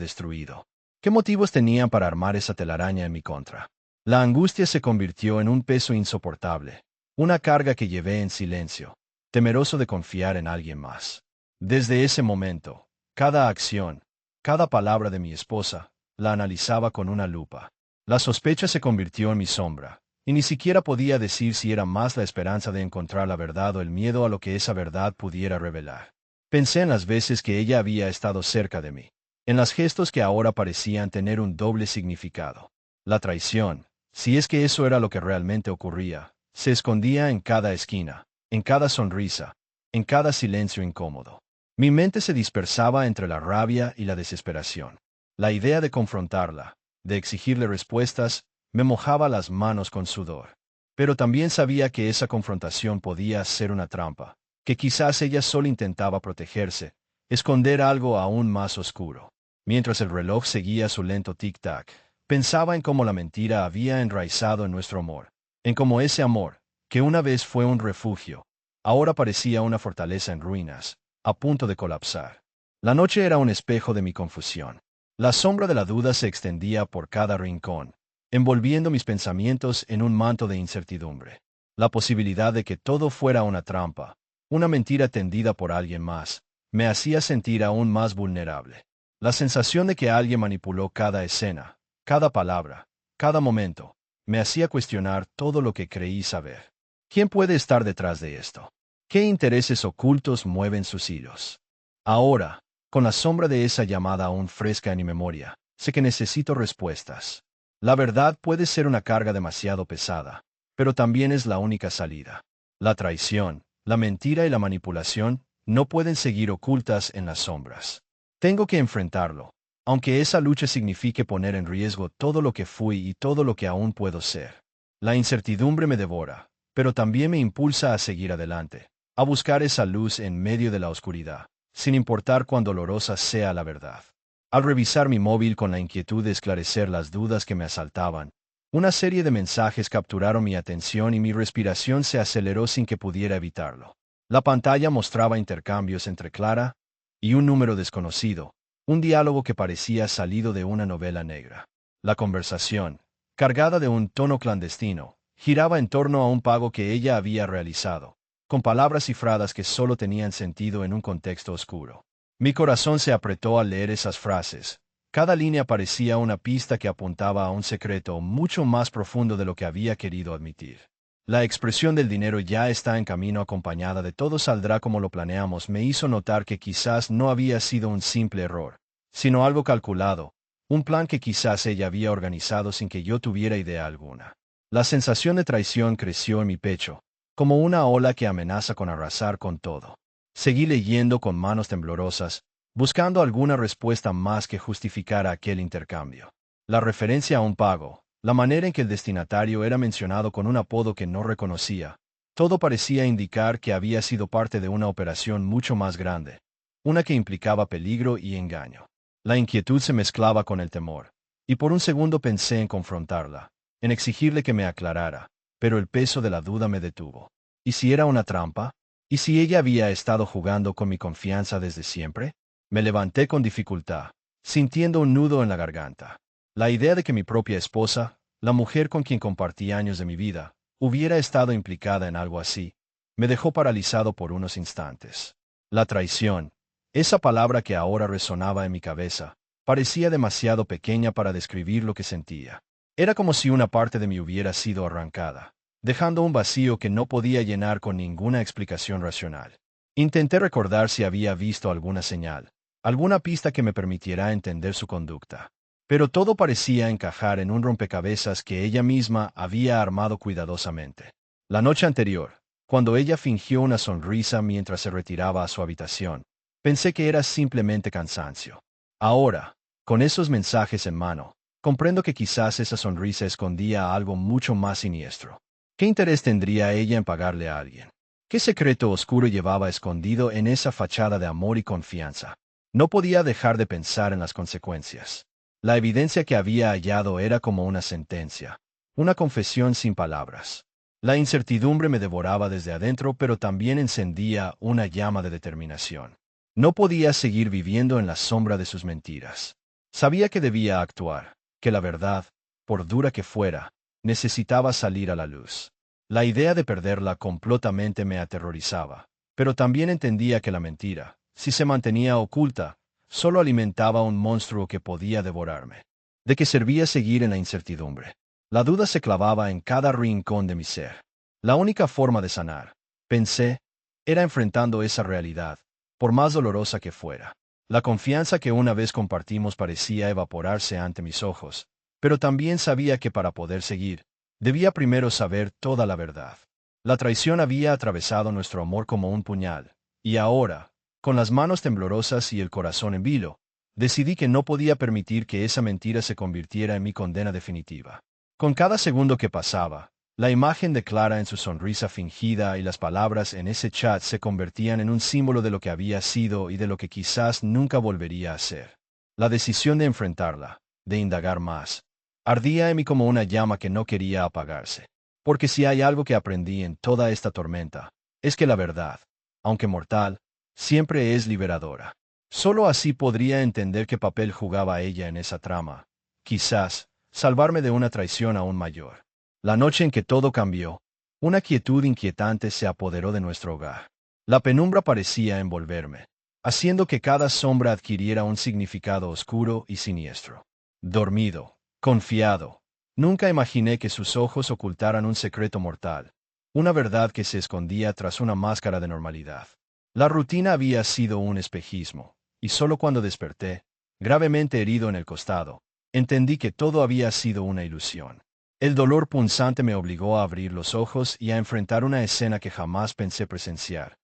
A: destruido? ¿Qué motivos tenían para armar esa telaraña en mi contra? La angustia se convirtió en un peso insoportable, una carga que llevé en silencio, temeroso de confiar en alguien más. Desde ese momento, cada acción, cada palabra de mi esposa, la analizaba con una lupa. La sospecha se convirtió en mi sombra, y ni siquiera podía decir si era más la esperanza de encontrar la verdad o el miedo a lo que esa verdad pudiera revelar. Pensé en las veces que ella había estado cerca de mí, en los gestos que ahora parecían tener un doble significado. La traición, si es que eso era lo que realmente ocurría, se escondía en cada esquina, en cada sonrisa, en cada silencio incómodo. Mi mente se dispersaba entre la rabia y la desesperación. La idea de confrontarla, de exigirle respuestas, me mojaba las manos con sudor. Pero también sabía que esa confrontación podía ser una trampa, que quizás ella solo intentaba protegerse, esconder algo aún más oscuro. Mientras el reloj seguía su lento tic-tac, pensaba en cómo la mentira había enraizado en nuestro amor, en cómo ese amor, que una vez fue un refugio, ahora parecía una fortaleza en ruinas, a punto de colapsar. La noche era un espejo de mi confusión. La sombra de la duda se extendía por cada rincón, envolviendo mis pensamientos en un manto de incertidumbre. La posibilidad de que todo fuera una trampa, una mentira tendida por alguien más, me hacía sentir aún más vulnerable. La sensación de que alguien manipuló cada escena, cada palabra, cada momento, me hacía cuestionar todo lo que creí saber. ¿Quién puede estar detrás de esto? ¿Qué intereses ocultos mueven sus hilos? Ahora, con la sombra de esa llamada aún fresca en mi memoria, sé que necesito respuestas. La verdad puede ser una carga demasiado pesada, pero también es la única salida. La traición, la mentira y la manipulación no pueden seguir ocultas en las sombras. Tengo que enfrentarlo, aunque esa lucha signifique poner en riesgo todo lo que fui y todo lo que aún puedo ser. La incertidumbre me devora, pero también me impulsa a seguir adelante, a buscar esa luz en medio de la oscuridad, sin importar cuán dolorosa sea la verdad. Al revisar mi móvil con la inquietud de esclarecer las dudas que me asaltaban, Una serie de mensajes capturaron mi atención y mi respiración se aceleró sin que pudiera evitarlo. La pantalla mostraba intercambios entre Clara y un número desconocido, un diálogo que parecía salido de una novela negra. La conversación, cargada de un tono clandestino, giraba en torno a un pago que ella había realizado, con palabras cifradas que solo tenían sentido en un contexto oscuro. Mi corazón se apretó al leer esas frases. Cada línea parecía una pista que apuntaba a un secreto mucho más profundo de lo que había querido admitir. La expresión del dinero ya está en camino acompañada de todo saldrá como lo planeamos me hizo notar que quizás no había sido un simple error, sino algo calculado, un plan que quizás ella había organizado sin que yo tuviera idea alguna. La sensación de traición creció en mi pecho, como una ola que amenaza con arrasar con todo. Seguí leyendo con manos temblorosas, buscando alguna respuesta más que justificara aquel intercambio. La referencia a un pago, la manera en que el destinatario era mencionado con un apodo que no reconocía, todo parecía indicar que había sido parte de una operación mucho más grande, una que implicaba peligro y engaño. La inquietud se mezclaba con el temor, y por un segundo pensé en confrontarla, en exigirle que me aclarara, pero el peso de la duda me detuvo. ¿Y si era una trampa? ¿Y si ella había estado jugando con mi confianza desde siempre? Me levanté con dificultad, sintiendo un nudo en la garganta. La idea de que mi propia esposa, la mujer con quien compartí años de mi vida, hubiera estado implicada en algo así, me dejó paralizado por unos instantes. La traición, esa palabra que ahora resonaba en mi cabeza, parecía demasiado pequeña para describir lo que sentía. Era como si una parte de mí hubiera sido arrancada, dejando un vacío que no podía llenar con ninguna explicación racional. Intenté recordar si había visto alguna señal, alguna pista que me permitiera entender su conducta. Pero todo parecía encajar en un rompecabezas que ella misma había armado cuidadosamente. La noche anterior, cuando ella fingió una sonrisa mientras se retiraba a su habitación, pensé que era simplemente cansancio. Ahora, con esos mensajes en mano, comprendo que quizás esa sonrisa escondía algo mucho más siniestro. ¿Qué interés tendría ella en pagarle a alguien? ¿Qué secreto oscuro llevaba escondido en esa fachada de amor y confianza? No podía dejar de pensar en las consecuencias. La evidencia que había hallado era como una sentencia, una confesión sin palabras. La incertidumbre me devoraba desde adentro, pero también encendía una llama de determinación. No podía seguir viviendo en la sombra de sus mentiras. Sabía que debía actuar, que la verdad, por dura que fuera, necesitaba salir a la luz. La idea de perderla completamente me aterrorizaba, pero también entendía que la mentira, si se mantenía oculta, solo alimentaba un monstruo que podía devorarme. ¿De qué servía seguir en la incertidumbre? La duda se clavaba en cada rincón de mi ser. La única forma de sanar, pensé, era enfrentando esa realidad, por más dolorosa que fuera. La confianza que una vez compartimos parecía evaporarse ante mis ojos, pero también sabía que para poder seguir, debía primero saber toda la verdad. La traición había atravesado nuestro amor como un puñal, y ahora, con las manos temblorosas y el corazón en vilo, decidí que no podía permitir que esa mentira se convirtiera en mi condena definitiva. Con cada segundo que pasaba, la imagen de Clara en su sonrisa fingida y las palabras en ese chat se convertían en un símbolo de lo que había sido y de lo que quizás nunca volvería a ser. La decisión de enfrentarla, de indagar más, ardía en mí como una llama que no quería apagarse. Porque si hay algo que aprendí en toda esta tormenta, es que la verdad, aunque mortal, siempre es liberadora. Solo así podría entender qué papel jugaba ella en esa trama. Quizás, salvarme de una traición aún mayor. La noche en que todo cambió, una quietud inquietante se apoderó de nuestro hogar. La penumbra parecía envolverme, haciendo que cada sombra adquiriera un significado oscuro y siniestro. Dormido, confiado, nunca imaginé que sus ojos ocultaran un secreto mortal, una verdad que se escondía tras una máscara de normalidad. La rutina había sido un espejismo, y solo cuando desperté, gravemente herido en el costado, entendí que todo había sido una ilusión. El dolor punzante me obligó a abrir los ojos y a enfrentar una escena que jamás pensé presenciar.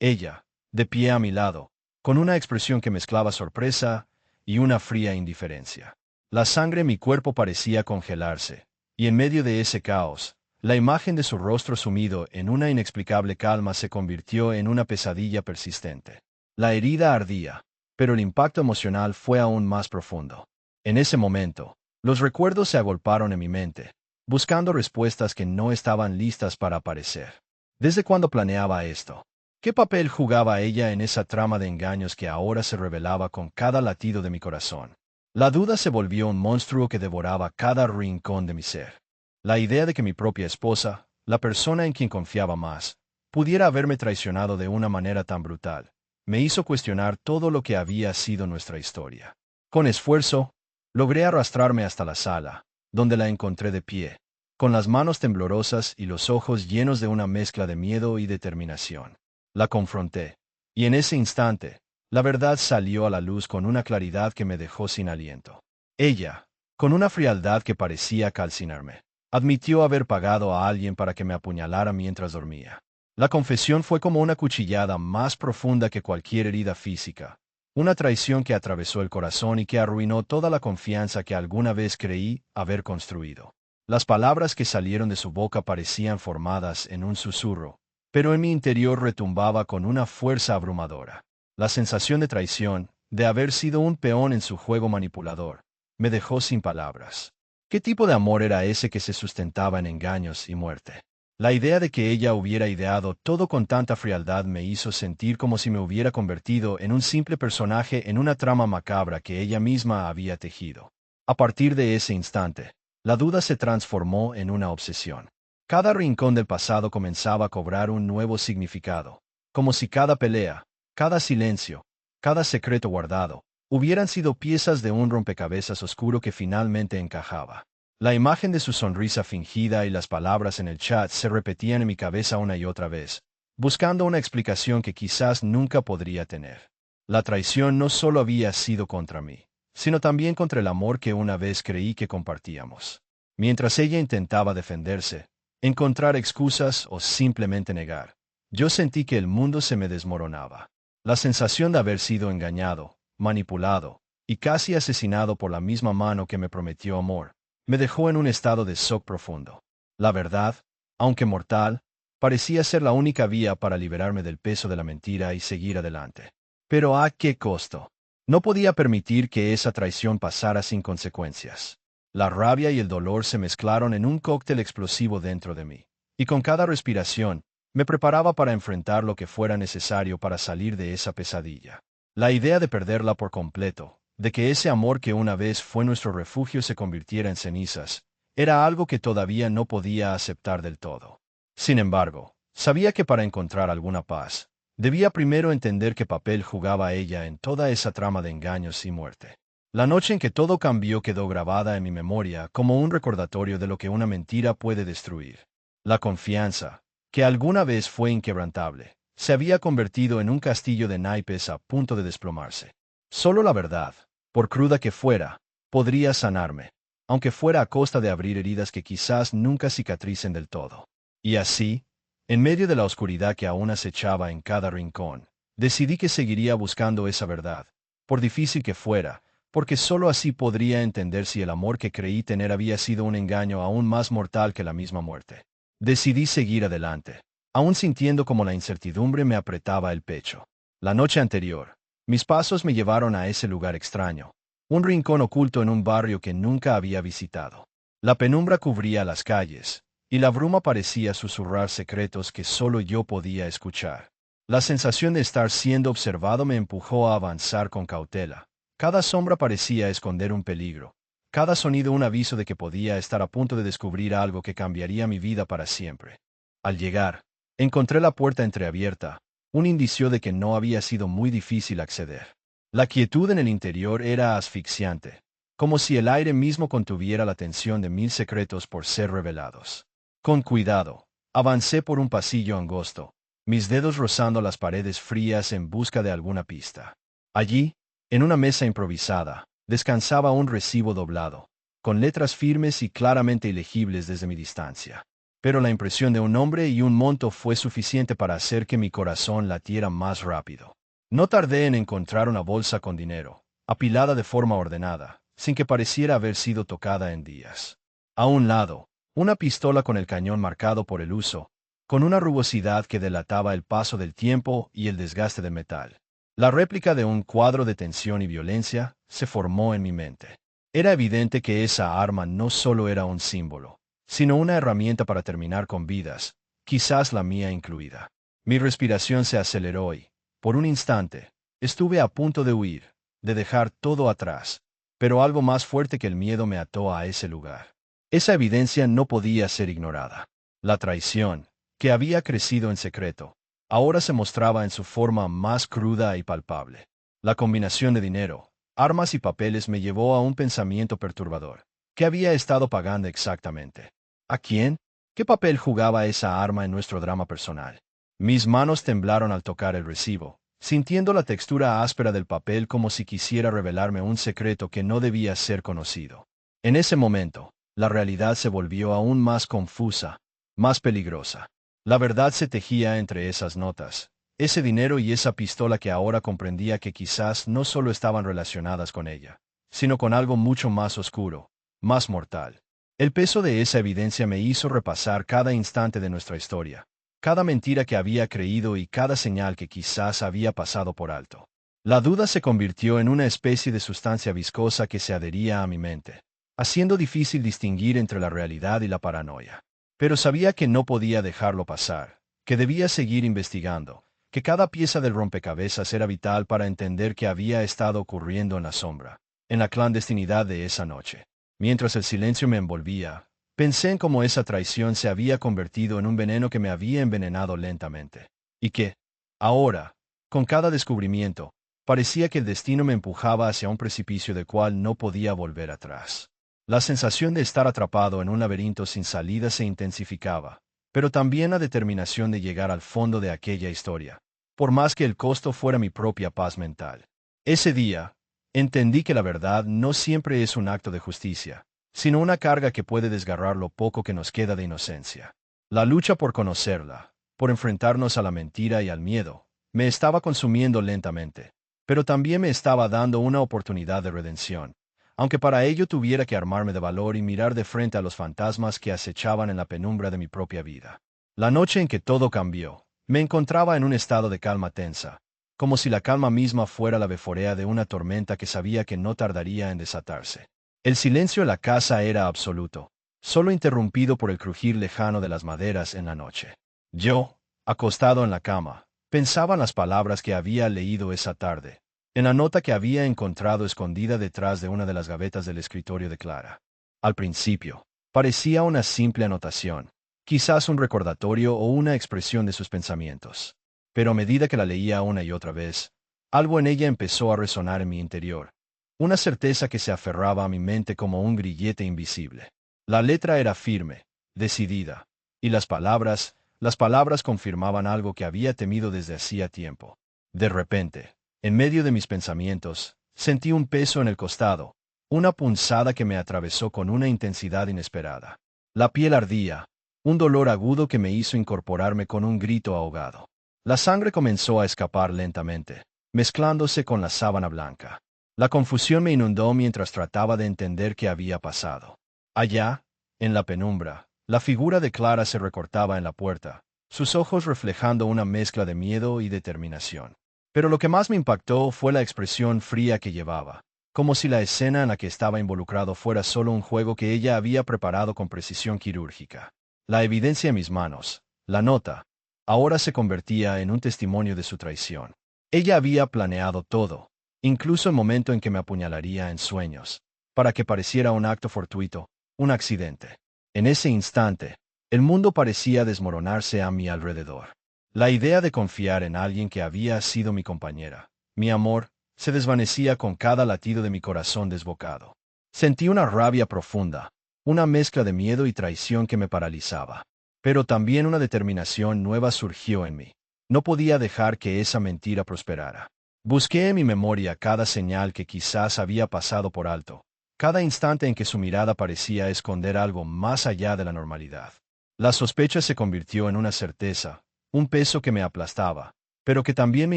A: Ella, de pie a mi lado, con una expresión que mezclaba sorpresa y una fría indiferencia. La sangre en mi cuerpo parecía congelarse, y en medio de ese caos, la imagen de su rostro sumido en una inexplicable calma se convirtió en una pesadilla persistente. La herida ardía, pero el impacto emocional fue aún más profundo. En ese momento, los recuerdos se agolparon en mi mente, buscando respuestas que no estaban listas para aparecer. ¿Desde cuándo planeaba esto? ¿Qué papel jugaba ella en esa trama de engaños que ahora se revelaba con cada latido de mi corazón? La duda se volvió un monstruo que devoraba cada rincón de mi ser. La idea de que mi propia esposa, la persona en quien confiaba más, pudiera haberme traicionado de una manera tan brutal, me hizo cuestionar todo lo que había sido nuestra historia. Con esfuerzo, logré arrastrarme hasta la sala, donde la encontré de pie, con las manos temblorosas y los ojos llenos de una mezcla de miedo y determinación. La confronté, y en ese instante, la verdad salió a la luz con una claridad que me dejó sin aliento. Ella, con una frialdad que parecía calcinarme, admitió haber pagado a alguien para que me apuñalara mientras dormía. La confesión fue como una cuchillada más profunda que cualquier herida física, una traición que atravesó el corazón y que arruinó toda la confianza que alguna vez creí haber construido. Las palabras que salieron de su boca parecían formadas en un susurro, pero en mi interior retumbaba con una fuerza abrumadora. La sensación de traición, de haber sido un peón en su juego manipulador, me dejó sin palabras. ¿Qué tipo de amor era ese que se sustentaba en engaños y muerte? La idea de que ella hubiera ideado todo con tanta frialdad me hizo sentir como si me hubiera convertido en un simple personaje en una trama macabra que ella misma había tejido. A partir de ese instante, la duda se transformó en una obsesión. Cada rincón del pasado comenzaba a cobrar un nuevo significado, como si cada pelea, cada silencio, cada secreto guardado, hubieran sido piezas de un rompecabezas oscuro que finalmente encajaba. La imagen de su sonrisa fingida y las palabras en el chat se repetían en mi cabeza una y otra vez, buscando una explicación que quizás nunca podría tener. La traición no solo había sido contra mí, sino también contra el amor que una vez creí que compartíamos. Mientras ella intentaba defenderse, encontrar excusas o simplemente negar, yo sentí que el mundo se me desmoronaba. La sensación de haber sido engañado, manipulado y casi asesinado por la misma mano que me prometió amor, me dejó en un estado de shock profundo. La verdad, aunque mortal, parecía ser la única vía para liberarme del peso de la mentira y seguir adelante. Pero ¿a qué costo? No podía permitir que esa traición pasara sin consecuencias. La rabia y el dolor se mezclaron en un cóctel explosivo dentro de mí, y con cada respiración, me preparaba para enfrentar lo que fuera necesario para salir de esa pesadilla. La idea de perderla por completo, de que ese amor que una vez fue nuestro refugio se convirtiera en cenizas, era algo que todavía no podía aceptar del todo. Sin embargo, sabía que para encontrar alguna paz, debía primero entender qué papel jugaba ella en toda esa trama de engaños y muerte. La noche en que todo cambió quedó grabada en mi memoria como un recordatorio de lo que una mentira puede destruir. La confianza, que alguna vez fue inquebrantable, se había convertido en un castillo de naipes a punto de desplomarse. Solo la verdad, por cruda que fuera, podría sanarme, aunque fuera a costa de abrir heridas que quizás nunca cicatricen del todo. Y así, en medio de la oscuridad que aún acechaba en cada rincón, decidí que seguiría buscando esa verdad, por difícil que fuera, porque sólo así podría entender si el amor que creí tener había sido un engaño aún más mortal que la misma muerte. Decidí seguir adelante, aún sintiendo como la incertidumbre me apretaba el pecho. La noche anterior, mis pasos me llevaron a ese lugar extraño, un rincón oculto en un barrio que nunca había visitado. La penumbra cubría las calles, y la bruma parecía susurrar secretos que solo yo podía escuchar. La sensación de estar siendo observado me empujó a avanzar con cautela. Cada sombra parecía esconder un peligro, cada sonido un aviso de que podía estar a punto de descubrir algo que cambiaría mi vida para siempre. Al llegar, encontré la puerta entreabierta, un indicio de que no había sido muy difícil acceder. La quietud en el interior era asfixiante, como si el aire mismo contuviera la tensión de 1000 secretos por ser revelados. Con cuidado, avancé por un pasillo angosto, mis dedos rozando las paredes frías en busca de alguna pista. Allí, en una mesa improvisada, descansaba un recibo doblado, con letras firmes y claramente ilegibles desde mi distancia. Pero la impresión de un nombre y un monto fue suficiente para hacer que mi corazón latiera más rápido. No tardé en encontrar una bolsa con dinero, apilada de forma ordenada, sin que pareciera haber sido tocada en días. A un lado, una pistola con el cañón marcado por el uso, con una rugosidad que delataba el paso del tiempo y el desgaste del metal. La réplica de un cuadro de tensión y violencia se formó en mi mente. Era evidente que esa arma no solo era un símbolo, sino una herramienta para terminar con vidas, quizás la mía incluida. Mi respiración se aceleró y, por un instante, estuve a punto de huir, de dejar todo atrás, pero algo más fuerte que el miedo me ató a ese lugar. Esa evidencia no podía ser ignorada. La traición, que había crecido en secreto, ahora se mostraba en su forma más cruda y palpable. La combinación de dinero, armas y papeles me llevó a un pensamiento perturbador. ¿Qué había estado pagando exactamente? ¿A quién? ¿Qué papel jugaba esa arma en nuestro drama personal? Mis manos temblaron al tocar el recibo, sintiendo la textura áspera del papel como si quisiera revelarme un secreto que no debía ser conocido. En ese momento, la realidad se volvió aún más confusa, más peligrosa. La verdad se tejía entre esas notas, ese dinero y esa pistola que ahora comprendía que quizás no solo estaban relacionadas con ella, sino con algo mucho más oscuro, más mortal. El peso de esa evidencia me hizo repasar cada instante de nuestra historia, cada mentira que había creído y cada señal que quizás había pasado por alto. La duda se convirtió en una especie de sustancia viscosa que se adhería a mi mente, haciendo difícil distinguir entre la realidad y la paranoia. Pero sabía que no podía dejarlo pasar, que debía seguir investigando, que cada pieza del rompecabezas era vital para entender qué había estado ocurriendo en la sombra, en la clandestinidad de esa noche. Mientras el silencio me envolvía, pensé en cómo esa traición se había convertido en un veneno que me había envenenado lentamente. Y que, ahora, con cada descubrimiento, parecía que el destino me empujaba hacia un precipicio del cual no podía volver atrás. La sensación de estar atrapado en un laberinto sin salida se intensificaba, pero también la determinación de llegar al fondo de aquella historia, por más que el costo fuera mi propia paz mental. Ese día, entendí que la verdad no siempre es un acto de justicia, sino una carga que puede desgarrar lo poco que nos queda de inocencia. La lucha por conocerla, por enfrentarnos a la mentira y al miedo, me estaba consumiendo lentamente, pero también me estaba dando una oportunidad de redención, aunque para ello tuviera que armarme de valor y mirar de frente a los fantasmas que acechaban en la penumbra de mi propia vida. La noche en que todo cambió, me encontraba en un estado de calma tensa, como si la calma misma fuera la beforea de una tormenta que sabía que no tardaría en desatarse. El silencio en la casa era absoluto, solo interrumpido por el crujir lejano de las maderas en la noche. Yo, acostado en la cama, pensaba en las palabras que había leído esa tarde, en la nota que había encontrado escondida detrás de una de las gavetas del escritorio de Clara. Al principio, parecía una simple anotación, quizás un recordatorio o una expresión de sus pensamientos. Pero a medida que la leía una y otra vez, algo en ella empezó a resonar en mi interior, una certeza que se aferraba a mi mente como un grillete invisible. La letra era firme, decidida, y las palabras confirmaban algo que había temido desde hacía tiempo. De repente, en medio de mis pensamientos, sentí un peso en el costado, una punzada que me atravesó con una intensidad inesperada. La piel ardía, un dolor agudo que me hizo incorporarme con un grito ahogado. La sangre comenzó a escapar lentamente, mezclándose con la sábana blanca. La confusión me inundó mientras trataba de entender qué había pasado. Allá, en la penumbra, la figura de Clara se recortaba en la puerta, sus ojos reflejando una mezcla de miedo y determinación. Pero lo que más me impactó fue la expresión fría que llevaba, como si la escena en la que estaba involucrado fuera solo un juego que ella había preparado con precisión quirúrgica. La evidencia en mis manos, la nota, ahora se convertía en un testimonio de su traición. Ella había planeado todo, incluso el momento en que me apuñalaría en sueños, para que pareciera un acto fortuito, un accidente. En ese instante, el mundo parecía desmoronarse a mi alrededor. La idea de confiar en alguien que había sido mi compañera, mi amor, se desvanecía con cada latido de mi corazón desbocado. Sentí una rabia profunda, una mezcla de miedo y traición que me paralizaba. Pero también una determinación nueva surgió en mí. No podía dejar que esa mentira prosperara. Busqué en mi memoria cada señal que quizás había pasado por alto, cada instante en que su mirada parecía esconder algo más allá de la normalidad. La sospecha se convirtió en una certeza, un peso que me aplastaba, pero que también me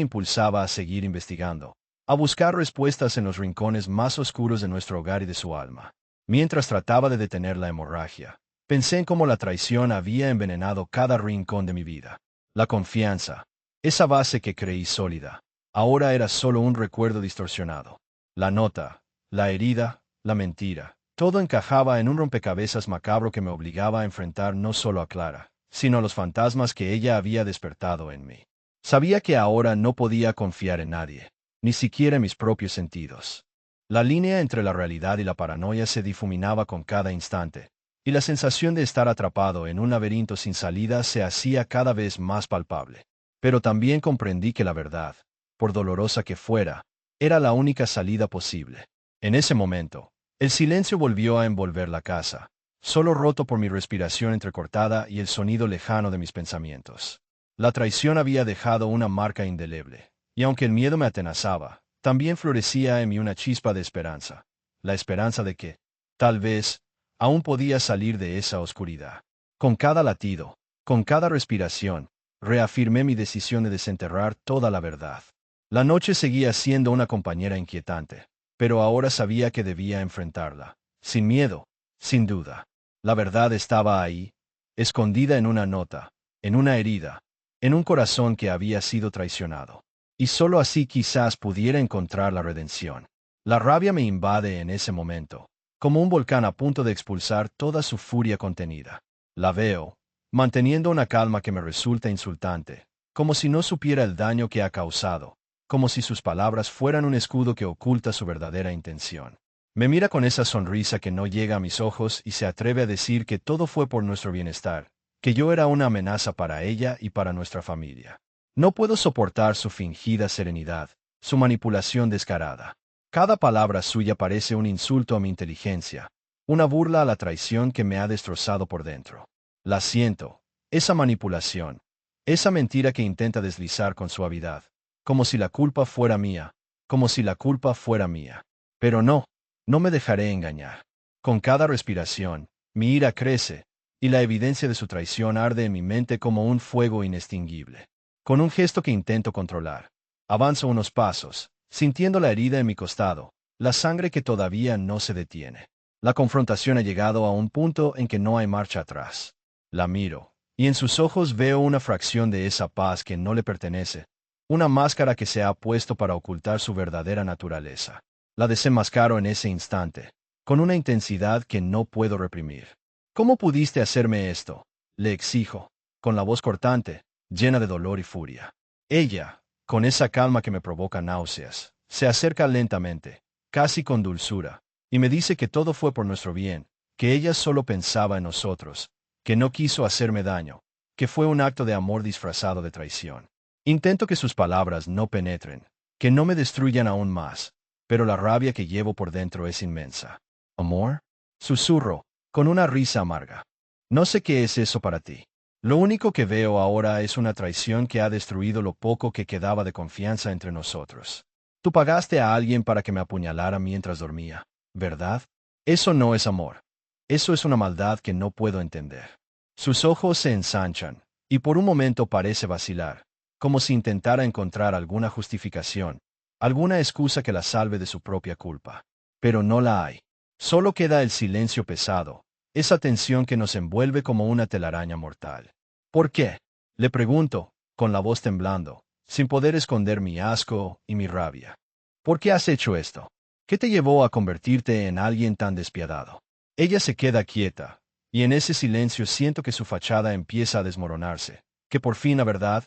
A: impulsaba a seguir investigando, a buscar respuestas en los rincones más oscuros de nuestro hogar y de su alma. Mientras trataba de detener la hemorragia, pensé en cómo la traición había envenenado cada rincón de mi vida. La confianza, esa base que creí sólida, ahora era solo un recuerdo distorsionado. La nota, la herida, la mentira, Todo encajaba en un rompecabezas macabro que me obligaba a enfrentar no solo a Clara, sino a los fantasmas que ella había despertado en mí. Sabía que ahora no podía confiar en nadie, ni siquiera en mis propios sentidos. La línea entre la realidad y la paranoia se difuminaba con cada instante, y la sensación de estar atrapado en un laberinto sin salida se hacía cada vez más palpable. Pero también comprendí que la verdad, por dolorosa que fuera, era la única salida posible. En ese momento, el silencio volvió a envolver la casa, solo roto por mi respiración entrecortada y el sonido lejano de mis pensamientos. La traición había dejado una marca indeleble, y aunque el miedo me atenazaba, también florecía en mí una chispa de esperanza, la esperanza de que, tal vez, aún podía salir de esa oscuridad. Con cada latido, con cada respiración, reafirmé mi decisión de desenterrar toda la verdad. La noche seguía siendo una compañera inquietante, pero ahora sabía que debía enfrentarla, sin miedo, sin duda. La verdad estaba ahí, escondida en una nota, en una herida, en un corazón que había sido traicionado. Y sólo así quizás pudiera encontrar la redención. La rabia me invade en ese momento, como un volcán a punto de expulsar toda su furia contenida. La veo, manteniendo una calma que me resulta insultante, como si no supiera el daño que ha causado, como si sus palabras fueran un escudo que oculta su verdadera intención. Me mira con esa sonrisa que no llega a mis ojos y se atreve a decir que todo fue por nuestro bienestar, que yo era una amenaza para ella y para nuestra familia. No puedo soportar su fingida serenidad, su manipulación descarada. Cada palabra suya parece un insulto a mi inteligencia, una burla a la traición que me ha destrozado por dentro. La siento, esa manipulación, esa mentira que intenta deslizar con suavidad, como si la culpa fuera mía, como si la culpa fuera mía. Pero no, no me dejaré engañar. Con cada respiración, mi ira crece, y la evidencia de su traición arde en mi mente como un fuego inextinguible. Con un gesto que intento controlar, avanzo unos pasos, sintiendo la herida en mi costado, la sangre que todavía no se detiene. La confrontación ha llegado a un punto en que no hay marcha atrás. La miro, y en sus ojos veo una fracción de esa paz que no le pertenece, una máscara que se ha puesto para ocultar su verdadera naturaleza. La desenmascaro en ese instante, con una intensidad que no puedo reprimir. ¿Cómo pudiste hacerme esto? Le exijo, con la voz cortante, llena de dolor y furia. Ella, con esa calma que me provoca náuseas, se acerca lentamente, casi con dulzura, y me dice que todo fue por nuestro bien, que ella solo pensaba en nosotros, que no quiso hacerme daño, que fue un acto de amor disfrazado de traición. Intento que sus palabras no penetren, que no me destruyan aún más, pero la rabia que llevo por dentro es inmensa. ¿Amor? Susurro, con una risa amarga. No sé qué es eso para ti. Lo único que veo ahora es una traición que ha destruido lo poco que quedaba de confianza entre nosotros. Tú pagaste a alguien para que me apuñalara mientras dormía, ¿verdad? Eso no es amor. Eso es una maldad que no puedo entender. Sus ojos se ensanchan, y por un momento parece vacilar, como si intentara encontrar alguna justificación, alguna excusa que la salve de su propia culpa. Pero no la hay. Solo queda el silencio pesado, esa tensión que nos envuelve como una telaraña mortal. ¿Por qué? Le pregunto, con la voz temblando, sin poder esconder mi asco y mi rabia. ¿Por qué has hecho esto? ¿Qué te llevó a convertirte en alguien tan despiadado? Ella se queda quieta, y en ese silencio siento que su fachada empieza a desmoronarse, que por fin la verdad,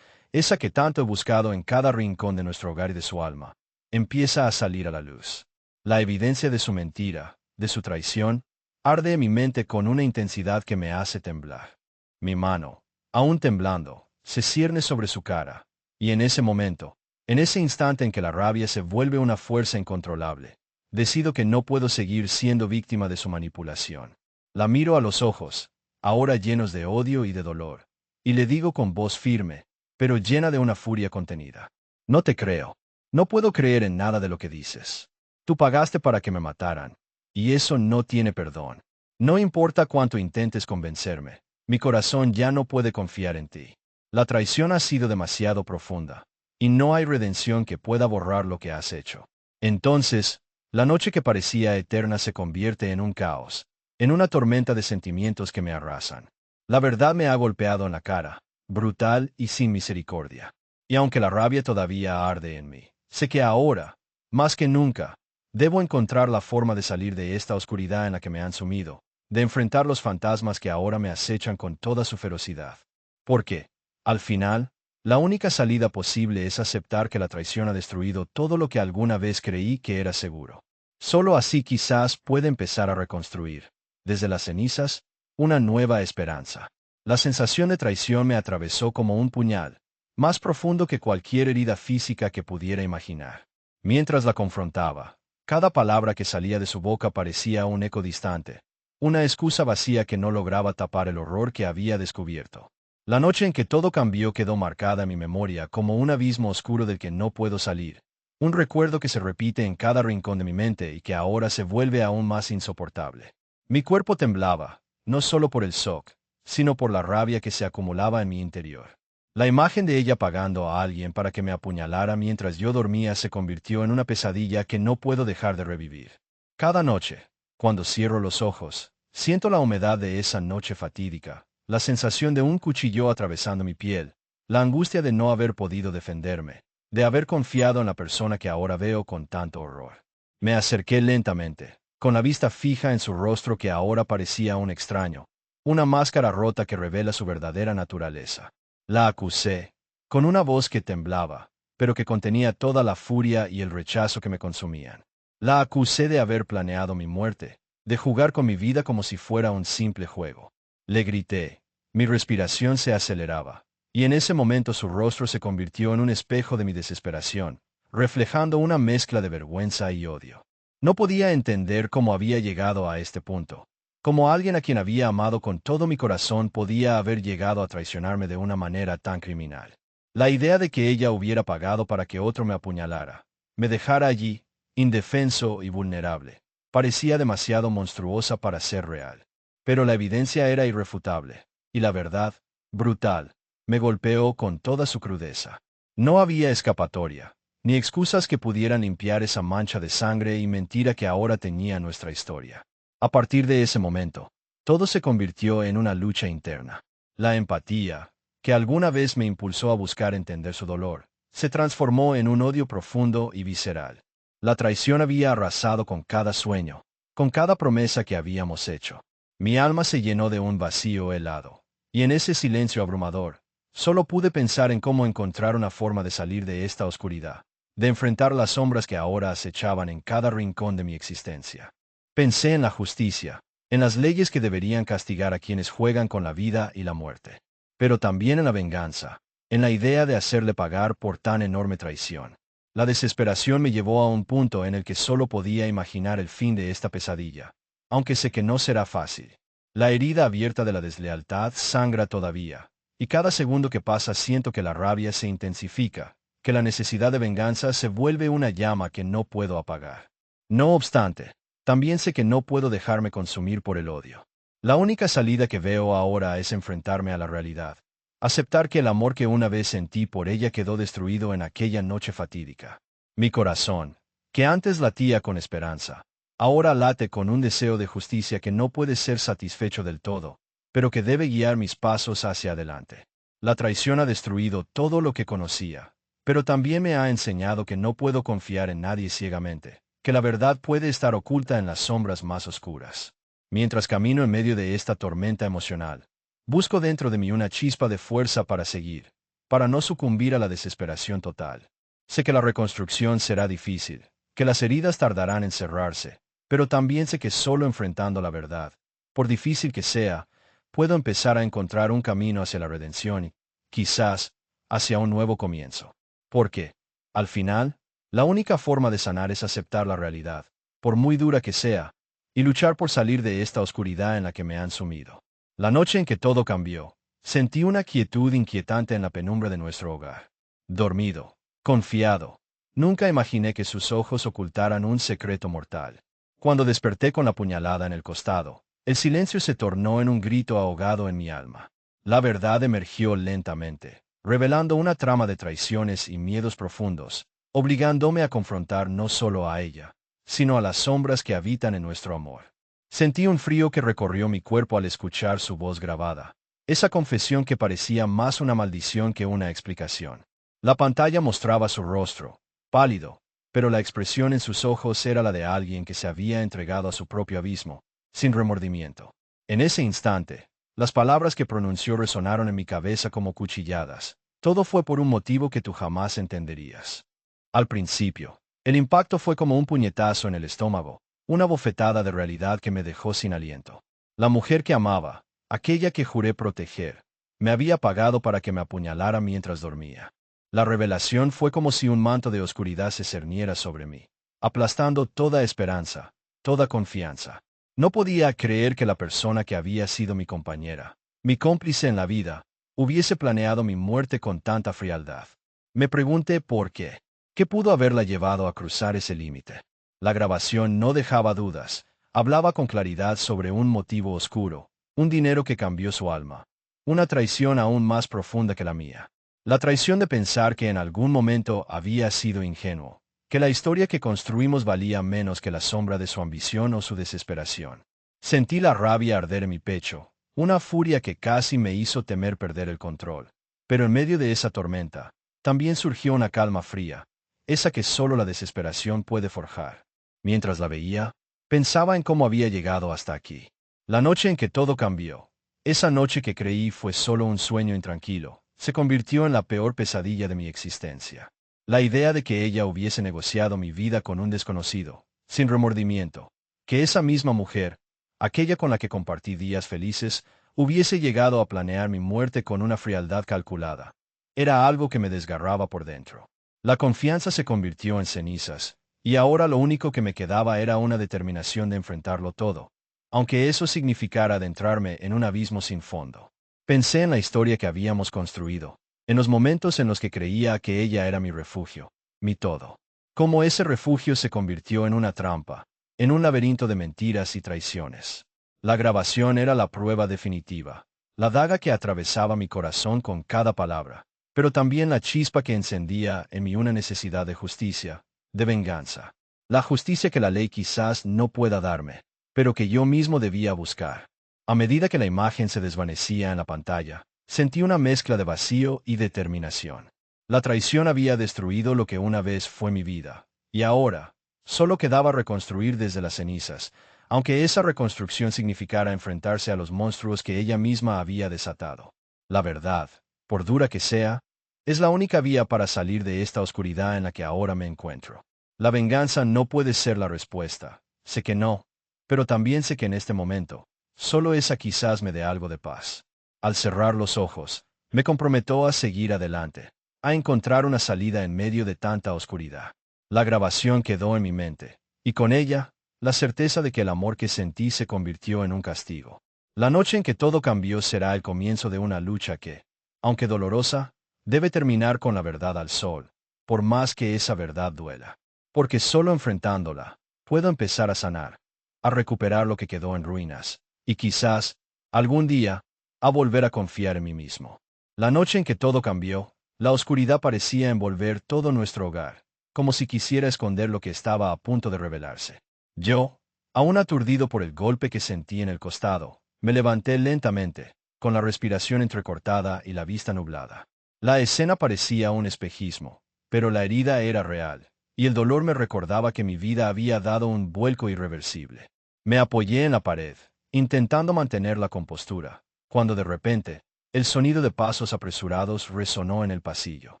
A: esa que tanto he buscado en cada rincón de nuestro hogar y de su alma, empieza a salir a la luz. La evidencia de su mentira, de su traición, arde en mi mente con una intensidad que me hace temblar. Mi mano, aún temblando, se cierne sobre su cara, y en ese momento, en ese instante en que la rabia se vuelve una fuerza incontrolable, decido que no puedo seguir siendo víctima de su manipulación. La miro a los ojos, ahora llenos de odio y de dolor, y le digo con voz firme, pero llena de una furia contenida. No te creo. No puedo creer en nada de lo que dices. Tú pagaste para que me mataran, y eso no tiene perdón. No importa cuánto intentes convencerme, mi corazón ya no puede confiar en ti. La traición ha sido demasiado profunda, y no hay redención que pueda borrar lo que has hecho. Entonces, la noche que parecía eterna se convierte en un caos, en una tormenta de sentimientos que me arrasan. La verdad me ha golpeado en la cara, brutal y sin misericordia. Y aunque la rabia todavía arde en mí, sé que ahora, más que nunca, Debo encontrar la forma de salir de esta oscuridad en la que me han sumido, de enfrentar los fantasmas que ahora me acechan con toda su ferocidad. Porque, al final, la única salida posible es aceptar que la traición ha destruido todo lo que alguna vez creí que era seguro. Solo así quizás pueda empezar a reconstruir, desde las cenizas, una nueva esperanza. La sensación de traición me atravesó como un puñal, más profundo que cualquier herida física que pudiera imaginar. Mientras la confrontaba, cada palabra que salía de su boca parecía un eco distante, una excusa vacía que no lograba tapar el horror que había descubierto. La noche en que todo cambió quedó marcada en mi memoria como un abismo oscuro del que no puedo salir, un recuerdo que se repite en cada rincón de mi mente y que ahora se vuelve aún más insoportable. Mi cuerpo temblaba, no solo por el shock, sino por la rabia que se acumulaba en mi interior. La imagen de ella pagando a alguien para que me apuñalara mientras yo dormía se convirtió en una pesadilla que no puedo dejar de revivir. Cada noche, cuando cierro los ojos, siento la humedad de esa noche fatídica, la sensación de un cuchillo atravesando mi piel, la angustia de no haber podido defenderme, de haber confiado en la persona que ahora veo con tanto horror. Me acerqué lentamente, con la vista fija en su rostro que ahora parecía un extraño, una máscara rota que revela su verdadera naturaleza. La acusé, con una voz que temblaba, pero que contenía toda la furia y el rechazo que me consumían. La acusé de haber planeado mi muerte, de jugar con mi vida como si fuera un simple juego. Le grité. Mi respiración se aceleraba, y en ese momento su rostro se convirtió en un espejo de mi desesperación, reflejando una mezcla de vergüenza y odio. No podía entender cómo había llegado a este punto, cómo alguien a quien había amado con todo mi corazón podía haber llegado a traicionarme de una manera tan criminal. La idea de que ella hubiera pagado para que otro me apuñalara, me dejara allí, indefenso y vulnerable, parecía demasiado monstruosa para ser real. Pero la evidencia era irrefutable, y la verdad, brutal, me golpeó con toda su crudeza. No había escapatoria, ni excusas que pudieran limpiar esa mancha de sangre y mentira que ahora teñía nuestra historia. A partir de ese momento, todo se convirtió en una lucha interna. La empatía, que alguna vez me impulsó a buscar entender su dolor, se transformó en un odio profundo y visceral. La traición había arrasado con cada sueño, con cada promesa que habíamos hecho. Mi alma se llenó de un vacío helado, y en ese silencio abrumador, solo pude pensar en cómo encontrar una forma de salir de esta oscuridad, de enfrentar las sombras que ahora acechaban en cada rincón de mi existencia. Pensé en la justicia, en las leyes que deberían castigar a quienes juegan con la vida y la muerte, pero también en la venganza, en la idea de hacerle pagar por tan enorme traición. La desesperación me llevó a un punto en el que solo podía imaginar el fin de esta pesadilla, aunque sé que no será fácil. La herida abierta de la deslealtad sangra todavía, y cada segundo que pasa siento que la rabia se intensifica, que la necesidad de venganza se vuelve una llama que no puedo apagar. No obstante, también sé que no puedo dejarme consumir por el odio. La única salida que veo ahora es enfrentarme a la realidad, aceptar que el amor que una vez sentí por ella quedó destruido en aquella noche fatídica. Mi corazón, que antes latía con esperanza, ahora late con un deseo de justicia que no puede ser satisfecho del todo, pero que debe guiar mis pasos hacia adelante. La traición ha destruido todo lo que conocía, pero también me ha enseñado que no puedo confiar en nadie ciegamente, que la verdad puede estar oculta en las sombras más oscuras. Mientras camino en medio de esta tormenta emocional, busco dentro de mí una chispa de fuerza para seguir, para no sucumbir a la desesperación total. Sé que la reconstrucción será difícil, que las heridas tardarán en cerrarse, pero también sé que solo enfrentando la verdad, por difícil que sea, puedo empezar a encontrar un camino hacia la redención y, quizás, hacia un nuevo comienzo. Porque, al final, la única forma de sanar es aceptar la realidad, por muy dura que sea, y luchar por salir de esta oscuridad en la que me han sumido. La noche en que todo cambió, sentí una quietud inquietante en la penumbra de nuestro hogar. Dormido, confiado, nunca imaginé que sus ojos ocultaran un secreto mortal. Cuando desperté con la puñalada en el costado, el silencio se tornó en un grito ahogado en mi alma. La verdad emergió lentamente, revelando una trama de traiciones y miedos profundos, obligándome a confrontar no solo a ella, sino a las sombras que habitan en nuestro amor. Sentí un frío que recorrió mi cuerpo al escuchar su voz grabada, esa confesión que parecía más una maldición que una explicación. La pantalla mostraba su rostro, pálido, pero la expresión en sus ojos era la de alguien que se había entregado a su propio abismo, sin remordimiento. En ese instante, las palabras que pronunció resonaron en mi cabeza como cuchilladas. Todo fue por un motivo que tú jamás entenderías. Al principio, el impacto fue como un puñetazo en el estómago, una bofetada de realidad que me dejó sin aliento. La mujer que amaba, aquella que juré proteger, me había pagado para que me apuñalara mientras dormía. La revelación fue como si un manto de oscuridad se cerniera sobre mí, aplastando toda esperanza, toda confianza. No podía creer que la persona que había sido mi compañera, mi cómplice en la vida, hubiese planeado mi muerte con tanta frialdad. Me pregunté por qué. ¿Qué pudo haberla llevado a cruzar ese límite? La grabación no dejaba dudas, hablaba con claridad sobre un motivo oscuro, un dinero que cambió su alma, una traición aún más profunda que la mía. La traición de pensar que en algún momento había sido ingenuo, que la historia que construimos valía menos que la sombra de su ambición o su desesperación. Sentí la rabia arder en mi pecho, una furia que casi me hizo temer perder el control. Pero en medio de esa tormenta, también surgió una calma fría, esa que solo la desesperación puede forjar. Mientras la veía, pensaba en cómo había llegado hasta aquí. La noche en que todo cambió, esa noche que creí fue solo un sueño intranquilo, se convirtió en la peor pesadilla de mi existencia. La idea de que ella hubiese negociado mi vida con un desconocido, sin remordimiento, que esa misma mujer, aquella con la que compartí días felices, hubiese llegado a planear mi muerte con una frialdad calculada, era algo que me desgarraba por dentro. La confianza se convirtió en cenizas, y ahora lo único que me quedaba era una determinación de enfrentarlo todo, aunque eso significara adentrarme en un abismo sin fondo. Pensé en la historia que habíamos construido, en los momentos en los que creía que ella era mi refugio, mi todo. Cómo ese refugio se convirtió en una trampa, en un laberinto de mentiras y traiciones. La grabación era la prueba definitiva, la daga que atravesaba mi corazón con cada palabra, pero también la chispa que encendía en mí una necesidad de justicia, de venganza. La justicia que la ley quizás no pueda darme, pero que yo mismo debía buscar. A medida que la imagen se desvanecía en la pantalla, sentí una mezcla de vacío y determinación. La traición había destruido lo que una vez fue mi vida, y ahora, solo quedaba reconstruir desde las cenizas, aunque esa reconstrucción significara enfrentarse a los monstruos que ella misma había desatado. La verdad, por dura que sea, es la única vía para salir de esta oscuridad en la que ahora me encuentro. La venganza no puede ser la respuesta, sé que no, pero también sé que en este momento, solo esa quizás me dé algo de paz. Al cerrar los ojos, me comprometo a seguir adelante, a encontrar una salida en medio de tanta oscuridad. La grabación quedó en mi mente, y con ella, la certeza de que el amor que sentí se convirtió en un castigo. La noche en que todo cambió será el comienzo de una lucha que, aunque dolorosa, debe terminar con la verdad al sol, por más que esa verdad duela. Porque solo enfrentándola, puedo empezar a sanar, a recuperar lo que quedó en ruinas, y quizás, algún día, a volver a confiar en mí mismo. La noche en que todo cambió, la oscuridad parecía envolver todo nuestro hogar, como si quisiera esconder lo que estaba a punto de revelarse. Yo, aún aturdido por el golpe que sentí en el costado, me levanté lentamente, con la respiración entrecortada y la vista nublada. La escena parecía un espejismo, pero la herida era real, y el dolor me recordaba que mi vida había dado un vuelco irreversible. Me apoyé en la pared, intentando mantener la compostura, cuando de repente, el sonido de pasos apresurados resonó en el pasillo.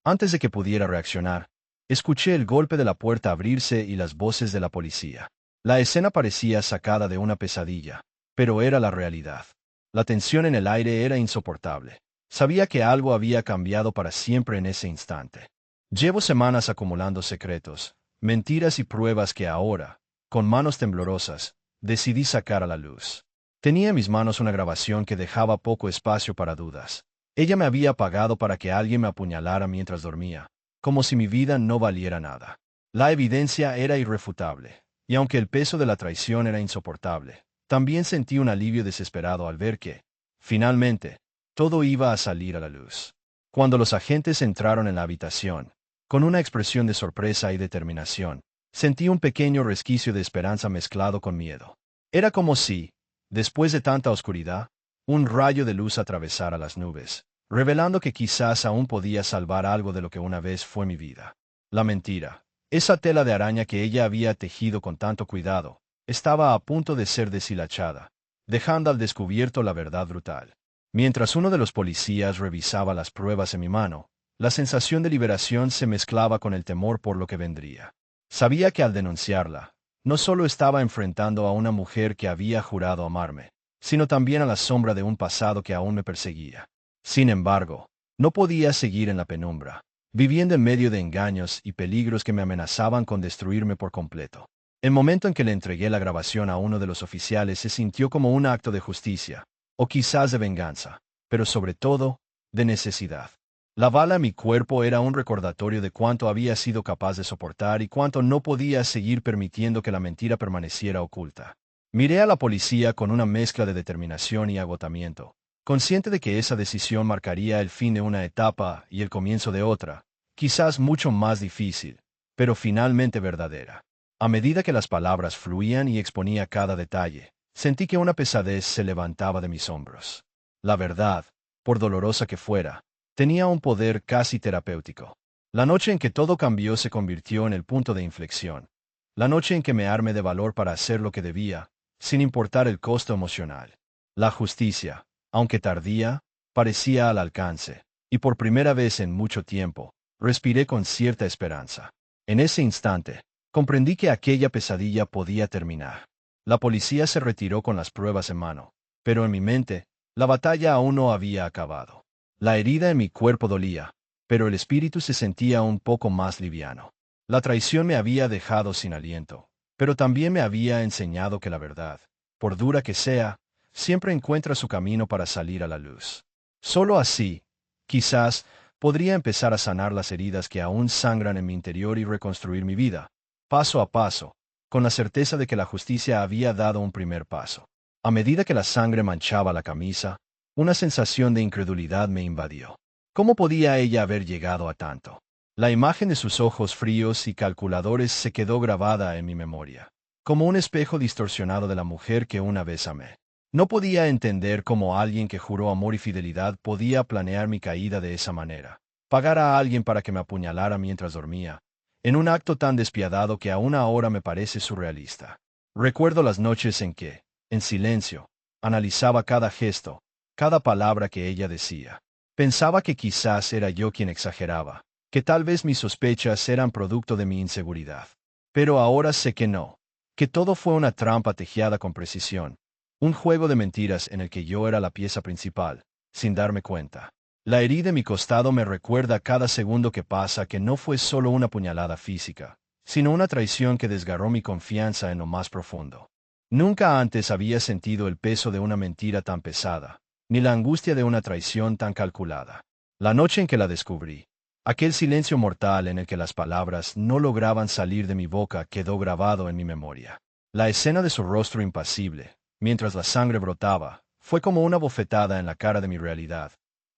A: Antes de que pudiera reaccionar, escuché el golpe de la puerta abrirse y las voces de la policía. La escena parecía sacada de una pesadilla, pero era la realidad. La tensión en el aire era insoportable. Sabía que algo había cambiado para siempre en ese instante. Llevo semanas acumulando secretos, mentiras y pruebas que ahora, con manos temblorosas, decidí sacar a la luz. Tenía en mis manos una grabación que dejaba poco espacio para dudas. Ella me había pagado para que alguien me apuñalara mientras dormía, como si mi vida no valiera nada. La evidencia era irrefutable, y aunque el peso de la traición era insoportable, también sentí un alivio desesperado al ver que, finalmente, todo iba a salir a la luz. Cuando los agentes entraron en la habitación, con una expresión de sorpresa y determinación, sentí un pequeño resquicio de esperanza mezclado con miedo. Era como si, después de tanta oscuridad, un rayo de luz atravesara las nubes, revelando que quizás aún podía salvar algo de lo que una vez fue mi vida. La mentira, Esa tela de araña que ella había tejido con tanto cuidado, estaba a punto de ser deshilachada, dejando al descubierto la verdad brutal. Mientras uno de los policías revisaba las pruebas en mi mano, la sensación de liberación se mezclaba con el temor por lo que vendría. Sabía que al denunciarla, no solo estaba enfrentando a una mujer que había jurado amarme, sino también a la sombra de un pasado que aún me perseguía. Sin embargo, no podía seguir en la penumbra, viviendo en medio de engaños y peligros que me amenazaban con destruirme por completo. El momento en que le entregué la grabación a uno de los oficiales se sintió como un acto de justicia, o quizás de venganza, pero sobre todo, de necesidad. La bala en mi cuerpo era un recordatorio de cuánto había sido capaz de soportar y cuánto no podía seguir permitiendo que la mentira permaneciera oculta. Miré a la policía con una mezcla de determinación y agotamiento, consciente de que esa decisión marcaría el fin de una etapa y el comienzo de otra, quizás mucho más difícil, pero finalmente verdadera. A medida que las palabras fluían y exponía cada detalle, sentí que una pesadez se levantaba de mis hombros. La verdad, por dolorosa que fuera, tenía un poder casi terapéutico. La noche en que todo cambió se convirtió en el punto de inflexión. La noche en que me armé de valor para hacer lo que debía, sin importar el costo emocional. La justicia, aunque tardía, parecía al alcance, y por primera vez en mucho tiempo, respiré con cierta esperanza. En ese instante, comprendí que aquella pesadilla podía terminar. La policía se retiró con las pruebas en mano, pero en mi mente, la batalla aún no había acabado. La herida en mi cuerpo dolía, pero el espíritu se sentía un poco más liviano. La traición me había dejado sin aliento, pero también me había enseñado que la verdad, por dura que sea, siempre encuentra su camino para salir a la luz. Solo así, quizás, podría empezar a sanar las heridas que aún sangran en mi interior y reconstruir mi vida, paso a paso, con la certeza de que la justicia había dado un primer paso. A medida que la sangre manchaba la camisa, una sensación de incredulidad me invadió. ¿Cómo podía ella haber llegado a tanto? La imagen de sus ojos fríos y calculadores se quedó grabada en mi memoria, como un espejo distorsionado de la mujer que una vez amé. No podía entender cómo alguien que juró amor y fidelidad podía planear mi caída de esa manera, pagar a alguien para que me apuñalara mientras dormía, en un acto tan despiadado que aún ahora me parece surrealista. Recuerdo las noches en que, en silencio, analizaba cada gesto, cada palabra que ella decía. Pensaba que quizás era yo quien exageraba, que tal vez mis sospechas eran producto de mi inseguridad. Pero ahora sé que no, que todo fue una trampa tejiada con precisión, un juego de mentiras en el que yo era la pieza principal, sin darme cuenta. La herida en mi costado me recuerda cada segundo que pasa que no fue solo una puñalada física, sino una traición que desgarró mi confianza en lo más profundo. Nunca antes había sentido el peso de una mentira tan pesada, ni la angustia de una traición tan calculada. La noche en que la descubrí, aquel silencio mortal en el que las palabras no lograban salir de mi boca quedó grabado en mi memoria. La escena de su rostro impasible, mientras la sangre brotaba, fue como una bofetada en la cara de mi realidad,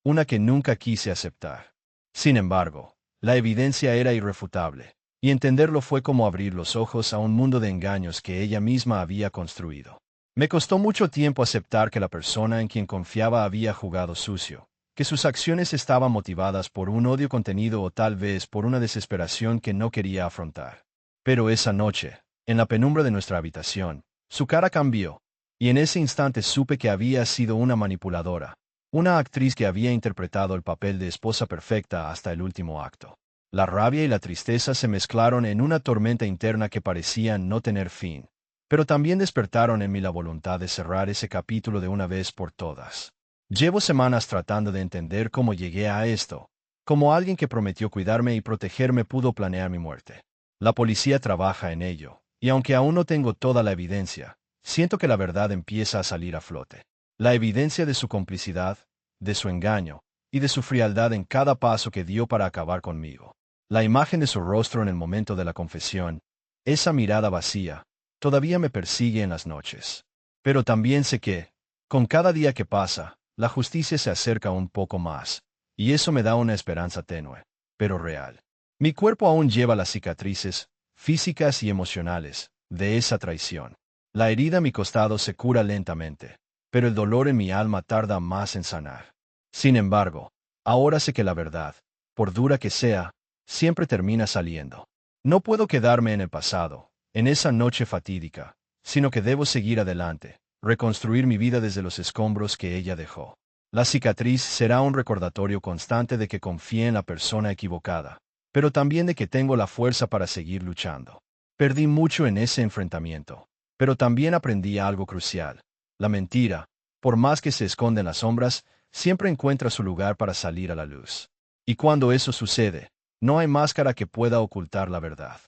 A: una que nunca quise aceptar. Sin embargo, la evidencia era irrefutable, y entenderlo fue como abrir los ojos a un mundo de engaños que ella misma había construido. Me costó mucho tiempo aceptar que la persona en quien confiaba había jugado sucio, que sus acciones estaban motivadas por un odio contenido o tal vez por una desesperación que no quería afrontar. Pero esa noche, en la penumbra de nuestra habitación, su cara cambió, y en ese instante supe que había sido una manipuladora, una actriz que había interpretado el papel de esposa perfecta hasta el último acto. La rabia y la tristeza se mezclaron en una tormenta interna que parecía no tener fin, pero también despertaron en mí la voluntad de cerrar ese capítulo de una vez por todas. Llevo semanas tratando de entender cómo llegué a esto, cómo alguien que prometió cuidarme y protegerme pudo planear mi muerte. La policía trabaja en ello, y aunque aún no tengo toda la evidencia, siento que la verdad empieza a salir a flote. La evidencia de su complicidad, de su engaño, y de su frialdad en cada paso que dio para acabar conmigo. La imagen de su rostro en el momento de la confesión, esa mirada vacía, todavía me persigue en las noches. Pero también sé que, con cada día que pasa, la justicia se acerca un poco más, y eso me da una esperanza tenue, pero real. Mi cuerpo aún lleva las cicatrices, físicas y emocionales, de esa traición. La herida a mi costado se cura lentamente, pero el dolor en mi alma tarda más en sanar. Sin embargo, ahora sé que la verdad, por dura que sea, siempre termina saliendo. No puedo quedarme en el pasado, en esa noche fatídica, sino que debo seguir adelante, reconstruir mi vida desde los escombros que ella dejó. La cicatriz será un recordatorio constante de que confié en la persona equivocada, pero también de que tengo la fuerza para seguir luchando. Perdí mucho en ese enfrentamiento, pero también aprendí algo crucial. La mentira, por más que se esconda en las sombras, siempre encuentra su lugar para salir a la luz. Y cuando eso sucede, no hay máscara que pueda ocultar la verdad.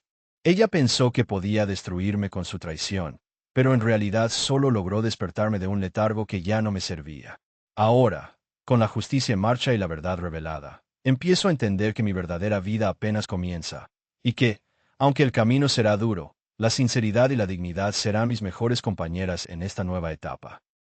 A: Ella pensó que podía destruirme con su traición, pero en realidad solo logró despertarme de un letargo que ya no me servía. Ahora, con la justicia en marcha y la verdad revelada, empiezo a entender que mi verdadera vida apenas comienza, y que, aunque el camino será duro, la sinceridad y la dignidad serán mis mejores compañeras en esta nueva etapa.